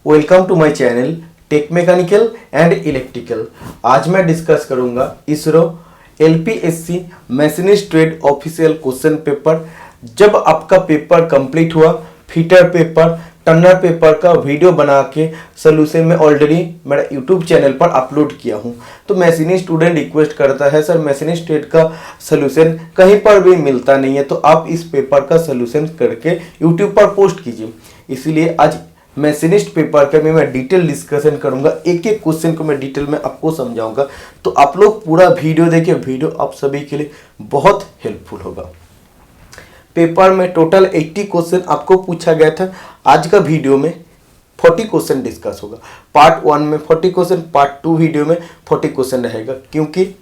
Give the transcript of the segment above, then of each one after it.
Welcome to my channel tech mechanical and electrical. आज मैं discuss करूंगा ISRO LPSC machinist trade official question paper. जब आपका पेपर कंप्लीट हुआ, फीटर पेपर, टनर पेपर का वीडियो बना के सोल्यूशन में ऑलरेडी मेरा यूट्यूब चैनल पर अपलोड किया हूं। तो मैशिनिस्ट स्टूडेंट रिक्वेस्ट करता है सर मैशिनिस्ट ट्रेड का सोल्यूशन कहीं पर भी मिलता नहीं है, तो आप इस पेपर का सोल्यूशन करके यूट्यूब पर पोस्ट कीजिए। इसीलिए आज मैशिनिस्ट पेपर का मैं डिटेल डिस्कशन करूंगा, एक एक क्वेश्चन को मैं डिटेल में आपको समझाऊंगा। तो आप लोग पूरा वीडियो देखिए, वीडियो आप सभी के लिए बहुत हेल्पफुल होगा। पेपर में टोटल 80 क्वेश्चन आपको पूछा गया था। आज का वीडियो में 40 क्वेश्चन डिस्कस होगा। पार्ट 1 में 40 क्वेश्चन, पार्ट 2 वीडियो में 40 क्वेश्चन रहेगा, क्योंकि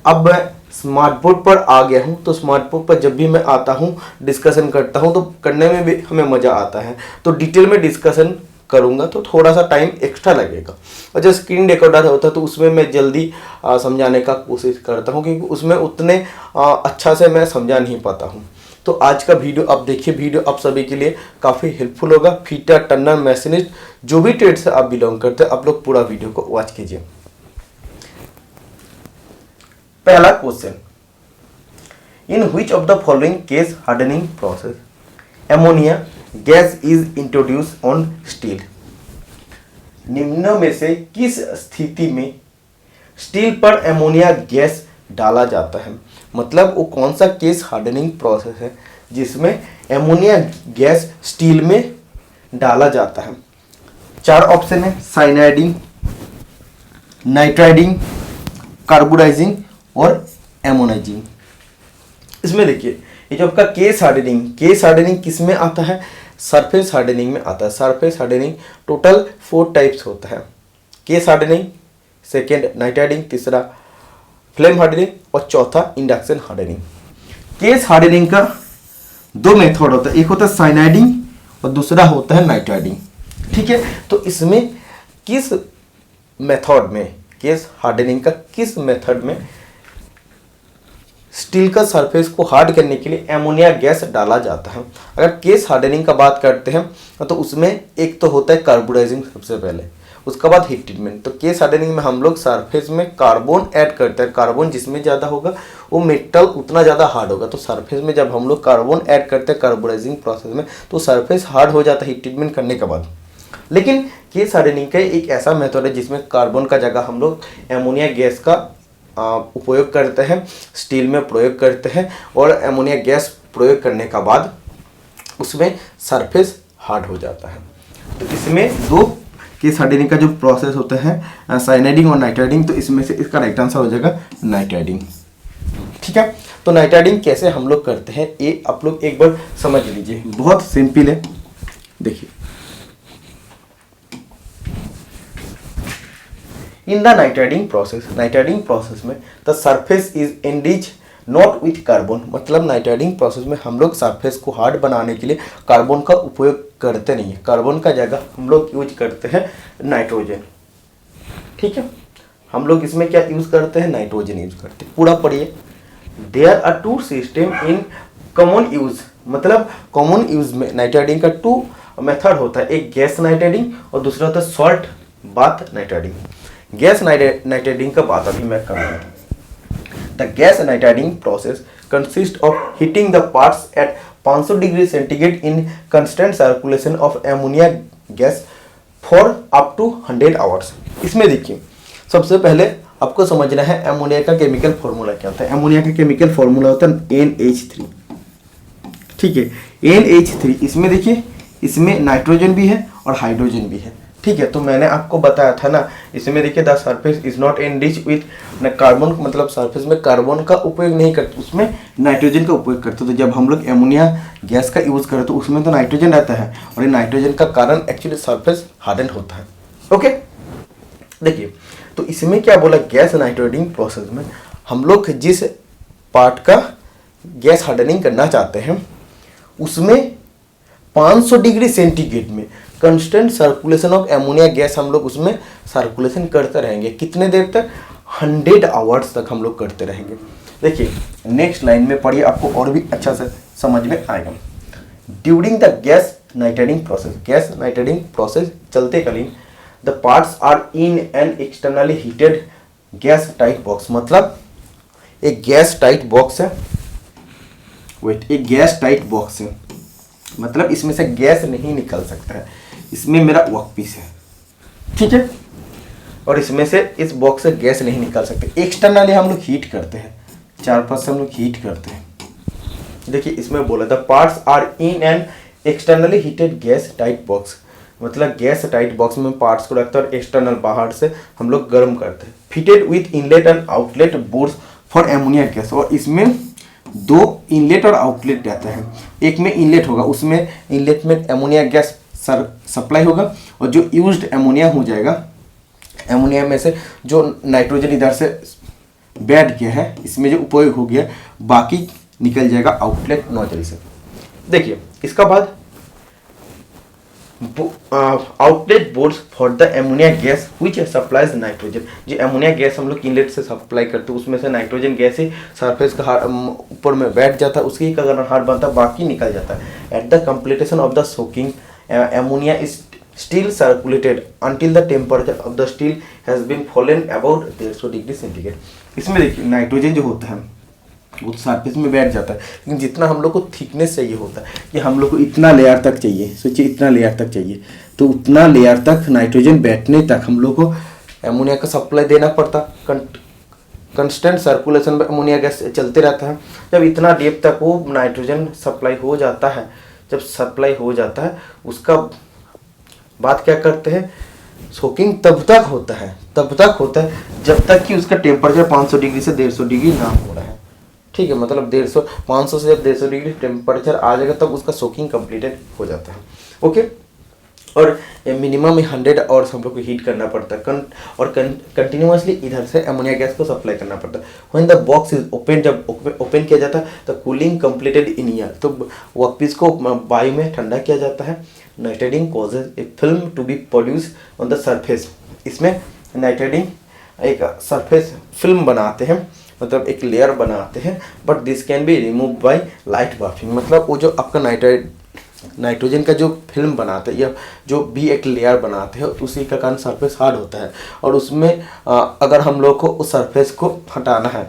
अब मैं स्मार्ट बोर्ड पर आ गया हूं। तो स्मार्ट बोर्ड पर जब भी मैं आता हूं, डिस्कशन करता हूं, तो करने में भी हमें मज़ा आता है। तो डिटेल में डिस्कशन करूंगा तो थोड़ा सा टाइम एक्स्ट्रा लगेगा। और जब स्क्रीन रिकॉर्डर होता है तो उसमें मैं जल्दी समझाने का कोशिश करता हूं, क्योंकि उसमें उतने अच्छा से मैं समझा नहीं पाता हूं। तो आज का वीडियो आप देखिए, वीडियो आप सभी के लिए काफ़ी हेल्पफुल होगा। फीटर, टनर, मैशिनिस्ट, जो भी ट्रेड से आप बिलोंग करते हैं, आप लोग पूरा वीडियो को वॉच कीजिए। पहला question, in which of the following case hardening process ammonia gas is introduce on steel. निम्न में से किस स्थिति में स्टील पर एमोनिया गैस डाला जाता है? मतलब वो कौन सा केस हार्डनिंग प्रोसेस है जिसमें एमोनिया गैस स्टील में डाला जाता है? 4 ऑप्शन है, साइनाइडिंग, नाइट्राइडिंग, कार्बोडाइजिंग और एमोनाइजिंग। इसमें देखिए, ये जो आपका केस हार्डनिंग किस में आता है? सरफेस हार्डनिंग में आता है। सरफेस हार्डनिंग टोटल 4 टाइप्स होता है। केस हार्डनिंग, सेकेंड नाइट्राइडिंग, तीसरा फ्लेम हार्डनिंग और चौथा इंडक्शन हार्डनिंग। केस हार्डनिंग का 2 मेथड होता है, एक होता है साइनाइडिंग और दूसरा होता है नाइट्राइडिंग। ठीक है, तो इसमें किस मेथड में, केस हार्डनिंग का किस मेथड में स्टील का सरफेस को हार्ड करने के लिए एमोनिया गैस डाला जाता है? अगर केस हार्डनिंग का बात करते हैं तो उसमें एक तो होता है कार्बोडाइजिंग सबसे पहले, उसके बाद हीट ट्रीटमेंट। तो केस हार्डनिंग में हम लोग सरफेस में कार्बन ऐड करते हैं। कार्बन जिसमें ज़्यादा होगा वो मेटल उतना ज़्यादा हार्ड होगा। तो सरफेस में जब हम लोग कार्बन ऐड करते हैं कार्बोडाइजिंग प्रोसेस में, तो सरफेस हार्ड हो जाता है हीट ट्रीटमेंट करने के बाद। लेकिन केस हार्डनिंग का एक ऐसा मेथड है जिसमें कार्बन का जगह हम लोग एमोनिया गैस का उपयोग करते हैं, स्टील में प्रयोग करते हैं, और एमोनिया गैस प्रयोग करने का बाद उसमें सरफेस हार्ड हो जाता है। तो इसमें 2 केस हार्डनिंग का जो प्रोसेस होता है, साइनाइडिंग और नाइट्राइडिंग, तो इसमें से इसका राइट आंसर हो जाएगा नाइट्राइडिंग। ठीक है, तो नाइट्राइडिंग कैसे हम लोग करते हैं ये आप लोग एक बार समझ लीजिए, बहुत सिंपल है। देखिए, इन द नाइट्राइडिंग प्रोसेस में the surface is enrich not with carbon. मतलब नाइट्राइडिंग प्रोसेस में हम लोग सरफेस को हार्ड बनाने के लिए कार्बन का उपयोग करते नहीं है। कार्बन का जगह हम लोग यूज करते हैं नाइट्रोजन। ठीक है, हम लोग इसमें क्या यूज करते हैं? नाइट्रोजन यूज करते हैं। पूरा पढ़िए, there are 2 system in common use. मतलब कॉमन यूज में नाइट्राइडिंग का 2 मेथड होता है, एक गैस नाइट्राइडिंग और दूसरा होता है salt bath nitriding. Gas nitriding का बात अभी मैं करूँगा। The gas nitriding process consist of heating the parts at 500 degree centigrade in constant circulation of ammonia gas for up to 100 hours. इसमें देखिए, सबसे पहले आपको समझना है एमोनिया का केमिकल फॉर्मूला क्या होता है। एमोनिया का केमिकल फॉर्मूला होता है NH3। ठीक है, NH3। इसमें देखिए, इसमें नाइट्रोजन भी है और हाइड्रोजन भी है। ठीक है, तो मैंने आपको बताया था ना, इसमें देखिए the surface is not enrich with carbon. मतलब सरफेस में कार्बन का उपयोग नहीं करते, उसमें नाइट्रोजन का उपयोग करते। तो जब हम लोग एमोनिया गैस का यूज करते तो उसमें तो नाइट्रोजन रहता है, और ये नाइट्रोजन का कारण एक्चुअली सरफेस हार्डन होता है। ओके, देखिए, तो इसमें क्या बोला, गैस नाइट्राइडिंग प्रोसेस में हम लोग जिस पार्ट का गैस हार्डनिंग करना चाहते हैं उसमें 500 डिग्री सेंटीग्रेड में constant circulation of ammonia gas हम लोग उसमें सर्कुलेशन करते रहेंगे। कितने देर तक? 100 आवर्स तक हम लोग करते रहेंगे। देखिए, नेक्स्ट लाइन में पढ़िए, आपको और भी अच्छा से समझ में आएगा। During the gas nitriding process, gas nitriding process चलते कालीन the parts are in an externally heated gas tight box, मतलब एक गैस टाइट बॉक्स है, वेट, एक गैस टाइट बॉक्स है, मतलब इसमें से गैस नहीं निकल सकता है। इसमें मेरा वर्कपीस है, ठीक है, और इसमें से इस बॉक्स से गैस नहीं निकाल सकते। एक्सटर्नली हम लोग हीट करते हैं, 4 से हम लोग हीट करते हैं। देखिए इसमें बोला था parts are in an externally heated gas tight box, मतलब गैस टाइट बॉक्स में पार्ट्स को रखते हैं और एक्सटर्नल बाहर से हम लोग गर्म करते हैं। Fitted with inlet and outlet boards for ammonia gas, और इसमें 2 इनलेट और आउटलेट रहता है। एक में इनलेट होगा, उसमें इनलेट में एमोनिया गैस सप्लाई होगा, और जो यूज्ड एमोनिया हो जाएगा, एमोनिया में से जो नाइट्रोजन इधर से बैठ गया है, इसमें जो उपयोग हो गया, बाकी निकल जाएगा आउटलेट नोजल से। देखिए इसका बाद outlet boards for the ammonia gas which supplies nitrogen, जो एमोनिया गैस हम लोग इनलेट से सप्लाई करते हैं, उसमें से नाइट्रोजन गैस ही सरफेस का ऊपर में बैठ जाता है, उसकी का हार्ड बनता है, बाकी निकल जाता है। At the completion of the soaking ammonia is still circulated until the temperature of the steel has been fallen about 150 degree centigrade. इसमें देखिए नाइट्रोजन जो होता है वो सरफेस में बैठ जाता है, लेकिन जितना हम लोग को थिकनेस चाहिए होता है कि हम लोग को इतना लेयर तक चाहिए, सोचिए इतना लेयर तक चाहिए, तो उतना लेयर तक नाइट्रोजन बैठने तक हम लोग को एमोनिया का सप्लाई देना पड़ता। कंस्टेंट सर्कुलेशन में एमोनिया गैस चलते रहता है। जब इतना डेप तक वो नाइट्रोजन सप्लाई हो जाता है, जब सप्लाई हो जाता है उसका बात क्या करते हैं, सोकिंग तब तक होता है जब तक कि उसका टेम्परेचर 500 डिग्री से 150 डिग्री ना हो रहा है, ठीक है, मतलब 500 से जब 150 डिग्री टेम्परेचर आ जाएगा तब उसका सोकिंग कंप्लीटेड हो जाता है। ओके, और मिनिमम 100 आवर्स हम लोग को हीट करना पड़ता है और कंटिन्यूसली इधर से एमोनिया गैस को सप्लाई करना पड़ता है। When the box is open, जब ओपन किया जाता है तो कूलिंग कंप्लीटेड इन ईयर, तो वर्कपीस को वायु में ठंडा किया जाता है। Nitriding causes a film to be produce on the surface, इसमें नाइट्रेटिंग एक सरफेस फिल्म बनाते हैं, मतलब एक लेयर बनाते हैं, but this can be remove by light buffing, मतलब वो जो आपका नाइट्रोजन का जो फिल्म बनाते हैं या जो भी एक लेयर बनाते हैं उसी का कारण सरफेस हार्ड होता है, और उसमें अगर हम लोग को उस सरफेस को हटाना है,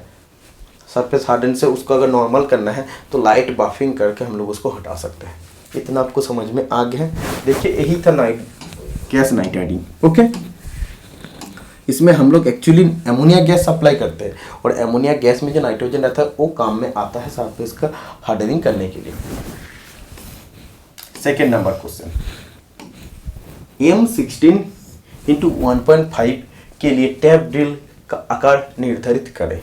सरफेस हार्डन से उसको अगर नॉर्मल करना है तो लाइट बाफिंग करके हम लोग उसको हटा सकते हैं। इतना आपको समझ में आ गया है। देखिए यही था गैस नाइट्रेटिंग। ओके, इसमें हम लोग एक्चुअली एमोनिया गैस सप्लाई करते हैं, और एमोनिया गैस में जो नाइट्रोजन रहता है वो काम में आता है सरफेस का हार्डनिंग करने के लिए। Second number question, M16 into 1.5 के लिए टैप ड्रिल का आकार निर्धारित करें।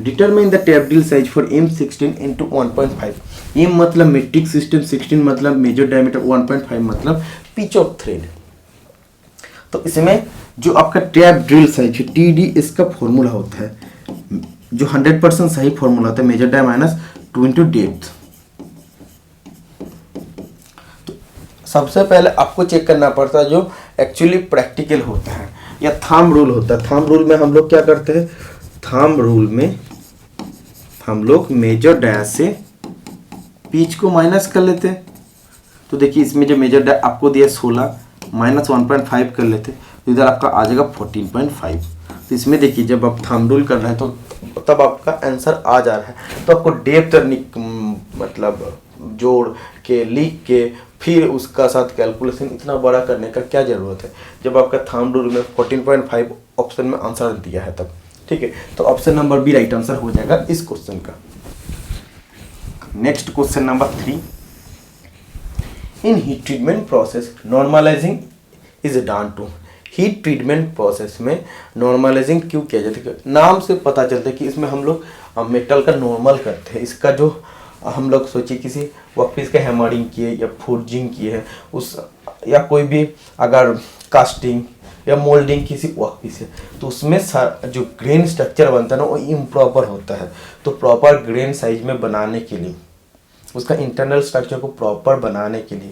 Determine the tap drill size for M16 into 1.5। M मतलब मेट्रिक सिस्टम, 16 मतलब मेजर डायमीटर, 1.5 मतलब पिच ऑफ थ्रेड। तो इसमें जो आपका टैप ड्रिल साइज है TD, इसका फॉर्मूला होता है जो 100% सही फॉर्मूला होता है, major dia minus 2 into depth. सबसे पहले आपको चेक करना पड़ता है जो एक्चुअली प्रैक्टिकल होता है या थंब रूल होता है। थंब रूल में हम लोग क्या करते हैं, थंब रूल में हम लोग मेजर डाय से पिच को माइनस कर लेते हैं। तो देखिए इसमें जो मेजर डाय आपको दिया 16 माइनस 1.5 कर लेते, तो इधर आपका आ जाएगा 14.5। तो इसमें देखिए जब आप थंब रूल कर रहे हैं तो तब आपका आंसर आ जा रहा है, तो आपको डेप्थ मतलब जोड़ के लिख के फिर उसका साथ कैलकुलेशन इतना बड़ा करने का क्या ज़रूरत है, जब आपका थंब रूल में 14.5 ऑप्शन में आंसर दिया है तब। ठीक है, तो option number B right answer हो जाएगा इस क्वेश्चन का। Next question number 3, in heat treatment process normalising is done to. Heat treatment process में नॉर्मलाइजिंग क्यों किया जाता है, नाम से पता चलता है कि इसमें हम लोग मेटल का नॉर्मल करते हैं। इसका जो हम लोग सोचिए किसी वर्कपीस का हैमरिंग किए या फोर्जिंग किए है उस, या कोई भी अगर कास्टिंग या मोल्डिंग किसी वर्कपीस है तो उसमें जो ग्रेन स्ट्रक्चर बनता है ना वो इम्प्रॉपर होता है। तो प्रॉपर ग्रेन साइज में बनाने के लिए, उसका इंटरनल स्ट्रक्चर को प्रॉपर बनाने के लिए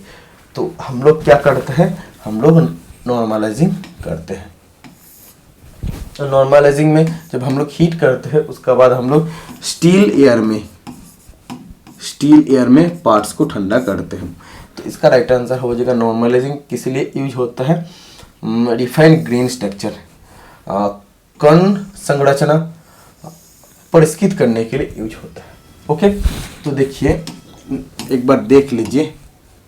तो हम लोग क्या करते हैं, हम लोग नॉर्मलाइजिंग करते हैं। तो नॉर्मलाइजिंग में जब हम लोग हीट करते हैं उसके बाद हम लोग स्टील एयर में पार्ट्स को ठंडा करते हैं। तो इसका राइट आंसर हो जाएगा नॉर्मलाइजिंग किस लिए यूज होता है, रिफाइंड ग्रेन स्ट्रक्चर, कण संरचना परिष्कृत करने के लिए यूज होता है। ओके, तो देखिए एक बार देख लीजिए,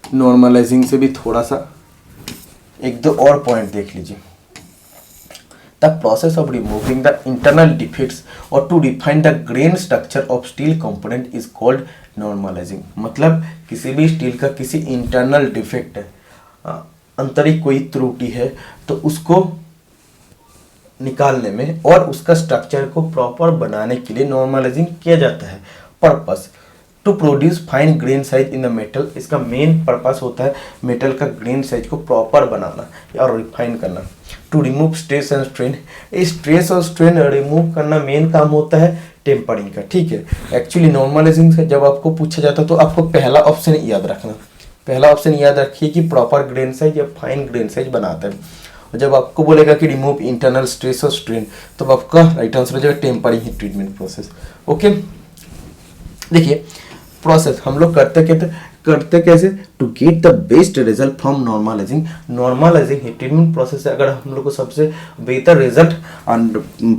नॉर्मलाइजिंग से भी थोड़ा सा एक दो और पॉइंट देख लीजिए। The process of removing the internal defects और to refine the grain structure of steel component is called normalising. मतलब किसी भी स्टील का किसी इंटरनल डिफेक्ट है, आंतरिक कोई त्रुटि है, तो उसको निकालने में और उसका स्ट्रक्चर को प्रॉपर बनाने के लिए नॉर्मलाइजिंग किया जाता है। Purpose to produce fine grain size in the metal. इसका मेन पर्पस होता है मेटल का ग्रेन साइज को प्रॉपर बनाना और रिफाइन करना। To remove stress and strain, stress और स्ट्रेन रिमूव करना मेन काम होता है टेम्परिंग का। ठीक है, एक्चुअली नॉर्मलाइजिंग से जब आपको पूछा जाता है तो आपको पहला ऑप्शन याद रखना, पहला ऑप्शन याद रखिए कि प्रॉपर ग्रेन साइज या फाइन ग्रेन साइज बनाता है। और जब आपको बोलेगा कि रिमूव इंटरनल स्ट्रेस और स्ट्रेन, तो आपका राइट आंसर हो जाएगा tempering heat treatment process. Okay, देखिए प्रोसेस हम लोग करते कैसे, to get the best result from normalising. Normalising heat treatment process से अगर हम लोग को सबसे बेहतर रिजल्ट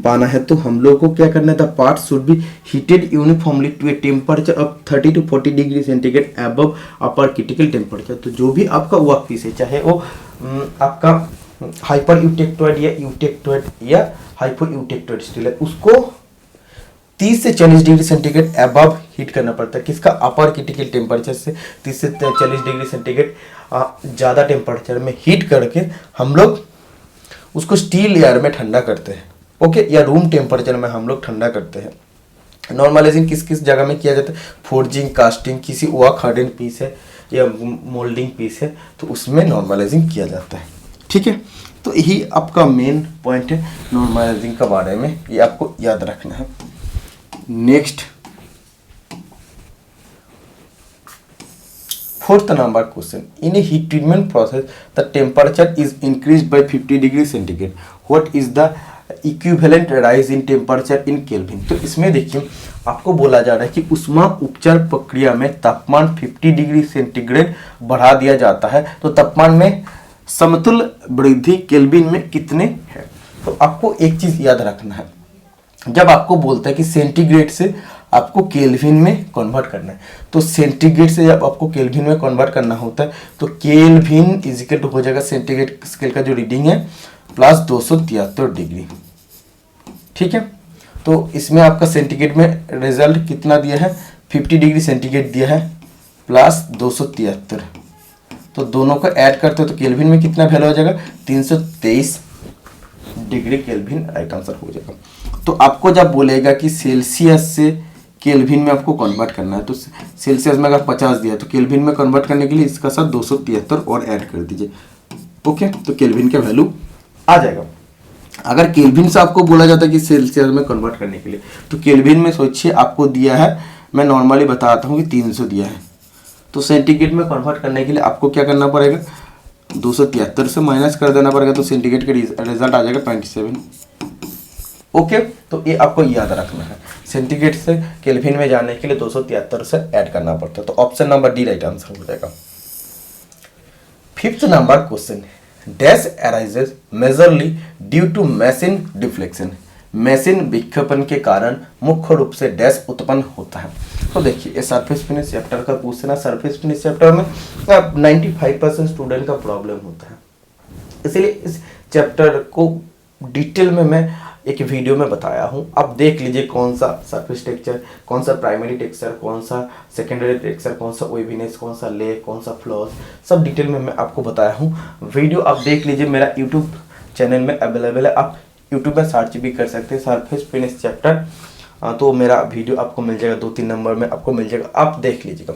पाना है तो हम लोग को क्या करना है, the part should be heated uniformly to a temperature of 30 to 40 degree centigrade above upper critical temperature. तो जो भी आपका वर्क पीस है, चाहे वो आपका हाइपर यूटेक्टोइड या यूटेक्टोइड या हाइपो यूटेक्टोइड स्टील है, उसको 30 से 40 डिग्री सेंटीग्रेड अबव हीट करना पड़ता है। किसका, अपर क्रिटिकल टेम्परेचर से 30 से 40 डिग्री सेंटीग्रेड ज़्यादा टेम्परेचर में हीट करके हम लोग उसको स्टील एयर में ठंडा करते हैं। ओके, या रूम टेम्परेचर में हम लोग ठंडा करते हैं। नॉर्मलाइजिंग किस किस जगह में किया जाता है, फोर्जिंग, कास्टिंग, किसी वर्क हार्डन पीस है या मोल्डिंग पीस है तो उसमें नॉर्मलाइजिंग किया जाता है। ठीक है, तो यही आपका मेन पॉइंट है नॉर्मलाइजिंग के बारे में, ये आपको याद रखना है। Next 4th number question, in A heat treatment process the temperature is increase by 50 degree centigrade, what is the equivalent rise in temperature in kelvin. तो इसमें देखिए आपको बोला जा रहा है कि ऊष्मा उपचार प्रक्रिया में तापमान 50 डिग्री सेंटीग्रेड बढ़ा दिया जाता है, तो तापमान में समतुल्य वृद्धि केल्विन में कितने है। तो आपको एक चीज याद रखना है, जब आपको बोलता है कि सेंटीग्रेड से आपको केल्विन में कन्वर्ट करना है, तो सेंटीग्रेड से जब आपको केल्विन में कन्वर्ट करना होता है तो केल्विन इजिकल टू हो जाएगा सेंटीग्रेड स्केल का जो रीडिंग है प्लस 273 डिग्री। ठीक है, तो इसमें आपका सेंटीग्रेड में रिजल्ट कितना दिया है, 50 डिग्री सेंटीग्रेड दिया है प्लस 273, तो दोनों को ऐड करते हो तो केल्विन में कितना वैल्यू हो जाएगा, 323 डिग्री केल्विन राइट आंसर हो जाएगा। तो आपको जब बोलेगा कि सेल्सियस से केल्विन में आपको कन्वर्ट करना है, तो सेल्सियस में अगर 50 दिया तो केल्विन में कन्वर्ट करने के लिए इसका साथ 273 और ऐड कर दीजिए। ओके, तो केल्विन का वैल्यू आ जाएगा। अगर केल्विन से आपको बोला जाता है कि सेल्सियस में कन्वर्ट करने के लिए, तो केल्विन में सोचिए आपको दिया है, मैं नॉर्मली बताता हूँ कि 300 दिया है, तो सेंटीग्रेड में कन्वर्ट करने के लिए आपको क्या करना पड़ेगा, 273 से माइनस कर देना पड़ेगा, तो सेंटीग्रेड का रिजल्ट आ जाएगा 27। ओके, तो ये आपको याद रखना है, सेंटीग्रेड से केल्विन में जाने के लिए 273 से ऐड करना पड़ता है। तो option number D right answer हो जाएगा। 5th number question, dash arises majorly due to machine deflection. Machine विक्षेपण के कारण मुख्य रूप से डैश उत्पन्न होता है। तो देखिए ये सरफेस फिनिश चैप्टर का क्वेश्चन है। सरफेस फिनिश चैप्टर में 95% स्टूडेंट का प्रॉब्लम होता है, इसलिए इस चैप्टर को डिटेल में मैं एक वीडियो में बताया हूँ। आप देख लीजिए कौन सा सरफेस टेक्सचर, कौन सा प्राइमरी टेक्सचर, कौन सा सेकेंडरी टेक्सचर, कौन सा वेवीनेस, कौन सा ले, कौन सा फ्लॉस, सब डिटेल में मैं आपको बताया हूँ। वीडियो आप देख लीजिए, मेरा यूट्यूब चैनल में अवेलेबल है, आप यूट्यूब में सर्च भी कर सकते हैं सरफेस फिनिश चैप्टर, तो मेरा वीडियो आपको मिल जाएगा, 2-3 नंबर में आपको मिल जाएगा, आप देख लीजिएगा।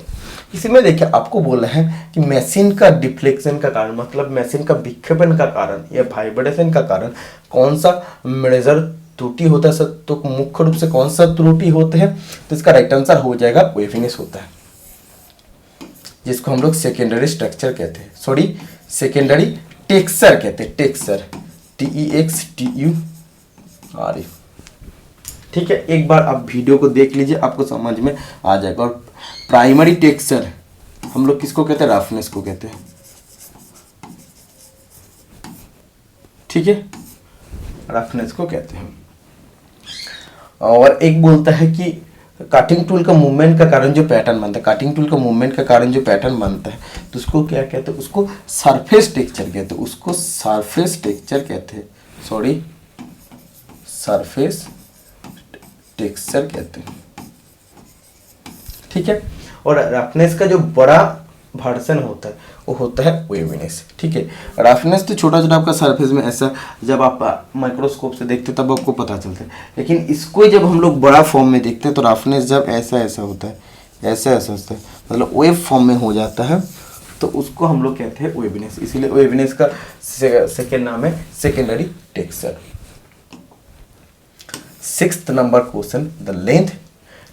इसी में देखिए आपको बोल रहे हैं कि मशीन का डिफ्लेक्शन का कारण, मतलब मशीन का विक्षेपण का कारण या वाइब्रेशन का कारण कौन सा मेजर त्रुटि होता है सर, तो मुख्य रूप से कौन सा त्रुटि होते हैं, तो इसका राइट आंसर हो जाएगा वेवीनेस होता है, जिसको हम लोग सेकेंडरी स्ट्रक्चर कहते हैं, सॉरी सेकेंडरी टेक्सचर कहते हैं, टेक्सचर TEXTUR। ठीक है, एक बार आप वीडियो को देख लीजिए, आपको समझ में आ जाएगा। और प्राइमरी टेक्सचर हम लोग किसको कहते हैं, रफनेस को कहते हैं। ठीक है, रफनेस को कहते हैं। और एक बोलता है कि कटिंग टूल का मूवमेंट का कारण जो पैटर्न बनता है, कटिंग टूल का मूवमेंट का कारण जो पैटर्न बनता है, तो उसको क्या कहते हैं, उसको सरफेस टेक्सचर कहते हैं, उसको सरफेस टेक्सचर कहते हैं, सॉरी सरफेस टेक्सचर कहते हैं। ठीक है, और रफनेस का जो बड़ा वर्जन होता है वो होता है वेवीनेस। ठीक है, रफनेस तो छोटा छोटा आपका सरफेस में ऐसा, जब आप माइक्रोस्कोप से देखते हैं तब आपको पता चलता है, लेकिन इसको जब हम लोग बड़ा फॉर्म में देखते हैं तो रफनेस जब ऐसा ऐसा होता है, ऐसा ऐसा होता है, मतलब वेव फॉर्म में हो जाता है, तो उसको हम लोग कहते हैं वेवीनेस। इसीलिए वेवीनेस का सेकेंड नाम है secondary texture. 6th number question, the length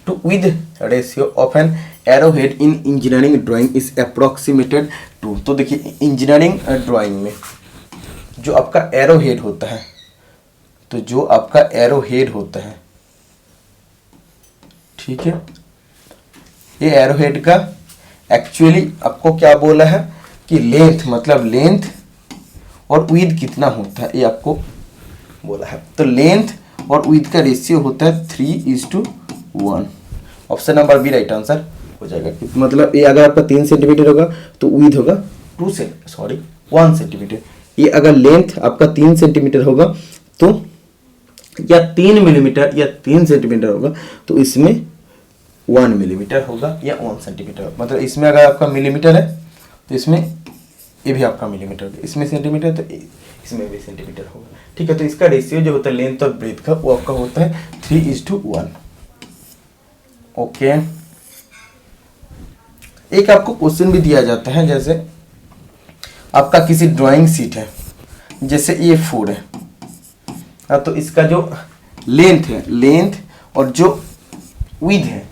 to width ratio of an arrowhead in engineering drawing is approximated to. तो देखिए इंजीनियरिंग ड्राइंग में जो आपका एरोहेड होता है, तो जो आपका एरोहेड होता है, ठीक है, ये एरोहेड का एक्चुअली आपको क्या बोला है कि लेंथ, मतलब लेंथ और विड्थ कितना होता है, ये आपको बोला है। तो लेंथ और विड्थ का रेशियो होता है 3:1। Option number B right answer हो जाएगा। मतलब ये अगर आपका 3 सेंटीमीटर होगा तो विड्थ होगा 1 सेंटीमीटर। ये अगर लेंथ आपका 3 सेंटीमीटर होगा तो, या 3 मिलीमीटर या 3 सेंटीमीटर होगा तो इसमें 1 मिलीमीटर होगा या 1 सेंटीमीटर। मतलब इसमें अगर आपका मिलीमीटर है तो इसमें ये भी आपका मिलीमीटर होगा, इसमें सेंटीमीटर तो इसमें भी सेंटीमीटर होगा। ठीक है, तो इसका रेशियो जो होता है लेंथ और ब्रेथ का, वो आपका होता है 3:1। ओके, एक आपको क्वेश्चन भी दिया जाता है, जैसे आपका किसी ड्राइंग शीट है, जैसे A4 है, हाँ, तो इसका जो लेंथ है, लेंथ और जो विड्थ है,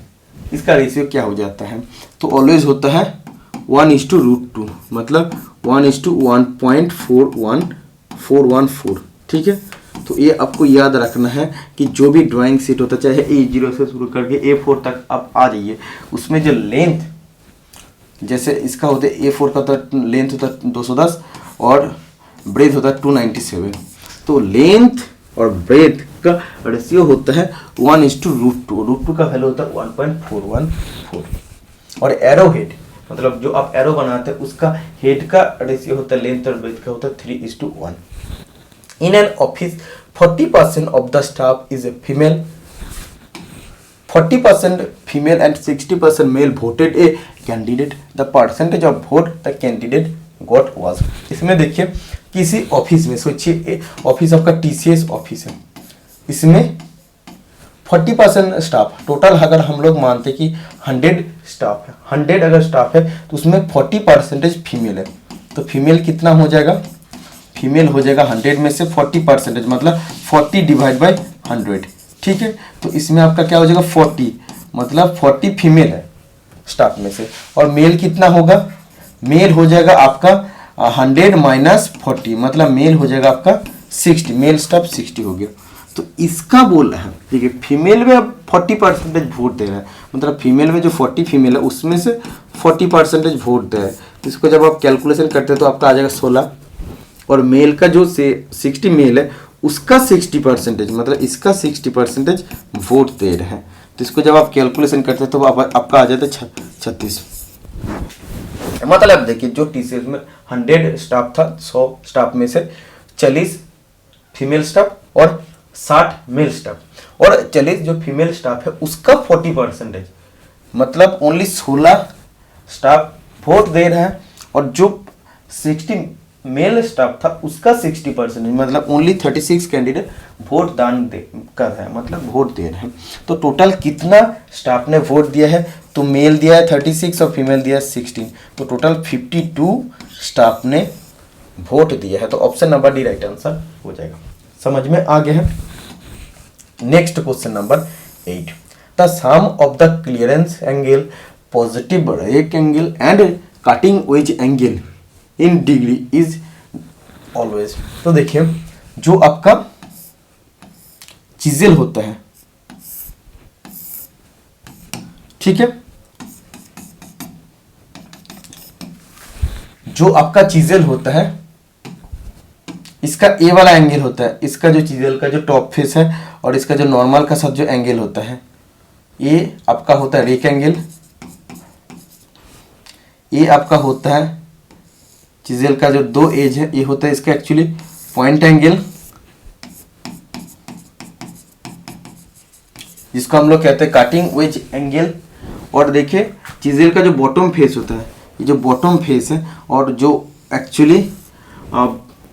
इसका रेशियो क्या हो जाता है, तो ऑलवेज होता है 1:√2, मतलब 1:1.41414। ठीक है, तो ये आपको याद रखना है कि जो भी ड्राइंग शीट होता है, चाहे A0 से शुरू करके A4 तक आप आ जाइए, उसमें जो लेंथ, जैसे इसका होता है A4 का तो लेंथ होता है 210 और ब्रेथ होता है 297, तो लेंथ और ब्रेथ का रेशियो होता है 1:√2। √2 का वैल्यू होता है 1.414। और एरो हेड, मतलब जो आप एरो बनाते हैं उसका हेड का रेशियो होता है लेंथ और ब्रेथ का होता है 3:1। In an office 40% of the staff is a female, 40% female and 60% male voted a candidate. The percentage of vote the candidate got was. इसमें देखिए किसी ऑफिस में, सोचिए ऑफिस आपका TCS ऑफिस है, इसमें 40% स्टाफ टोटल, अगर हम लोग मानते कि 100 स्टाफ है, 100 अगर स्टाफ है तो उसमें 40% फीमेल है, तो फीमेल कितना हो जाएगा, फीमेल हो जाएगा 100 में से 40%, मतलब 40/100। ठीक है, तो इसमें आपका क्या हो जाएगा 40, मतलब 40 फीमेल है स्टाफ में से, और मेल कितना होगा, मेल हो जाएगा आपका 100 माइनस 40, मतलब मेल हो जाएगा आपका 60, मेल स्टाफ 60 हो गया। तो इसका बोल रहा है, ठीक है, फीमेल में अब 40% वोट दे रहा है, मतलब फीमेल में जो 40 फीमेल है उसमें से 40% वोट दे रहा है, तो इसको जब आप कैलकुलेशन करते हैं तो आपका आ जाएगा 16, और मेल का जो 60 मेल है उसका 60%, मतलब इसका 60% वोट दे रहे हैं, तो इसको जब आप कैलकुलेशन करते हैं तो आपका आ जाता है 36। मतलब देखिए जो TCS में 100 स्टाफ था, 100 स्टाफ में से 40 फीमेल स्टाफ और 60 मेल स्टाफ, और 40 जो फीमेल स्टाफ है उसका 40%, मतलब ओनली 16 स्टाफ वोट दे रहे हैं, और जो 60 मेल स्टाफ था उसका 60%, मतलब ओनली 36 कैंडिडेट वोट दान कर रहे हैं, मतलब वोट दे रहे हैं। तो टोटल कितना स्टाफ ने वोट दिया है, तो मेल दिया है 36 और फीमेल दिया है 16, तो टोटल 52 स्टाफ ने वोट दिया है, तो option number D right answer हो जाएगा। समझ में आ गया है। Next question number 8, the sum of the clearance angle, positive rake angle and cutting wedge angle in degree is always. तो देखिए जो आपका चिज़ल होता है, ठीक है, जो आपका चीजेल होता है इसका ए वाला एंगल होता है, इसका जो चीजेल का जो टॉप फेस है और इसका जो नॉर्मल का साथ जो एंगल होता है ये आपका होता है रेक एंगल, ये आपका होता है चीजेल का जो दो एज है ये होता है इसका एक्चुअली पॉइंट एंगल, जिसको हम लोग कहते हैं कटिंग वेज एंगल। और देखिए चीजेल का जो बॉटम फेस होता है, ये जो बॉटम फेस है और जो एक्चुअली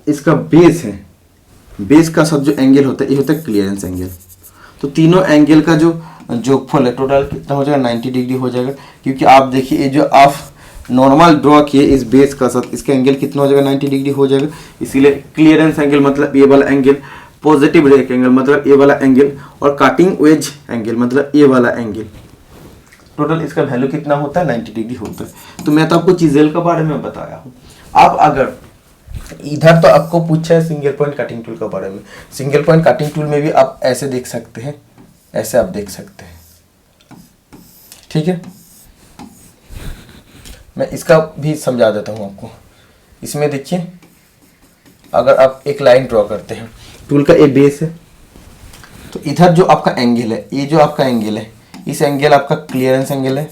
इसका बेस है, बेस का सब जो एंगल होता है ये होता है क्लियरेंस एंगल। तो तीनों एंगल का जो जोगफल है टोटल कितना हो जाएगा 90 डिग्री हो जाएगा, क्योंकि आप देखिए ये जो आप नॉर्मल ड्रॉ किए इस बेस का साथ इसका एंगल कितना हो जाएगा 90 डिग्री हो जाएगा। इसीलिए क्लियरेंस एंगल मतलब ये वाला एंगल, पॉजिटिव रेक एंगल मतलब ये वाला एंगल, और कटिंग वेज एंगल मतलब ये वाला एंगल, टोटल इसका वैल्यू कितना होता है 90 डिग्री होता है। तो मैं तो आपको चीजेल के बारे में बताया हूँ। अब अगर इधर तो आपको पूछा है सिंगल पॉइंट कटिंग टूल के बारे में, सिंगल पॉइंट कटिंग टूल में भी आप ऐसे देख सकते हैं, ऐसे आप देख सकते हैं, ठीक है। मैं इसका भी समझा देता हूँ आपको। इसमें देखिए अगर आप एक लाइन ड्रॉ करते हैं, टूल का ए बेस है, तो इधर जो आपका एंगल है, ये जो आपका एंगल है, इस एंगल आपका क्लियरेंस एंगल है,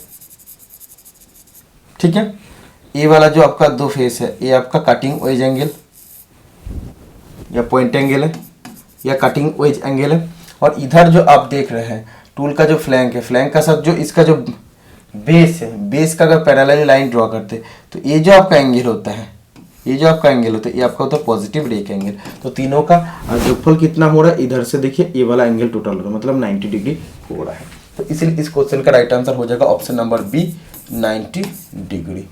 ठीक है। ये वाला जो आपका दो फेस है ये आपका कटिंग वेज एंगल या पॉइंट एंगल है या कटिंग वेज एंगल है। और इधर जो आप देख रहे हैं टूल का जो फ्लैंक है, फ्लैंक का साथ जो इसका जो बेस है, बेस का अगर पैरेलल लाइन ड्रॉ करते तो ये जो आपका एंगल होता है, ये जो आपका एंगल होता है ये आपका होता है पॉजिटिव रेक एंगल। तो तीनों का जोगफल कितना हो रहा है, इधर से देखिए ये वाला एंगल टोटल हो रहा है मतलब 90 डिग्री हो रहा है। तो इसलिए इस क्वेश्चन का राइट आंसर हो जाएगा option number B 90 degree.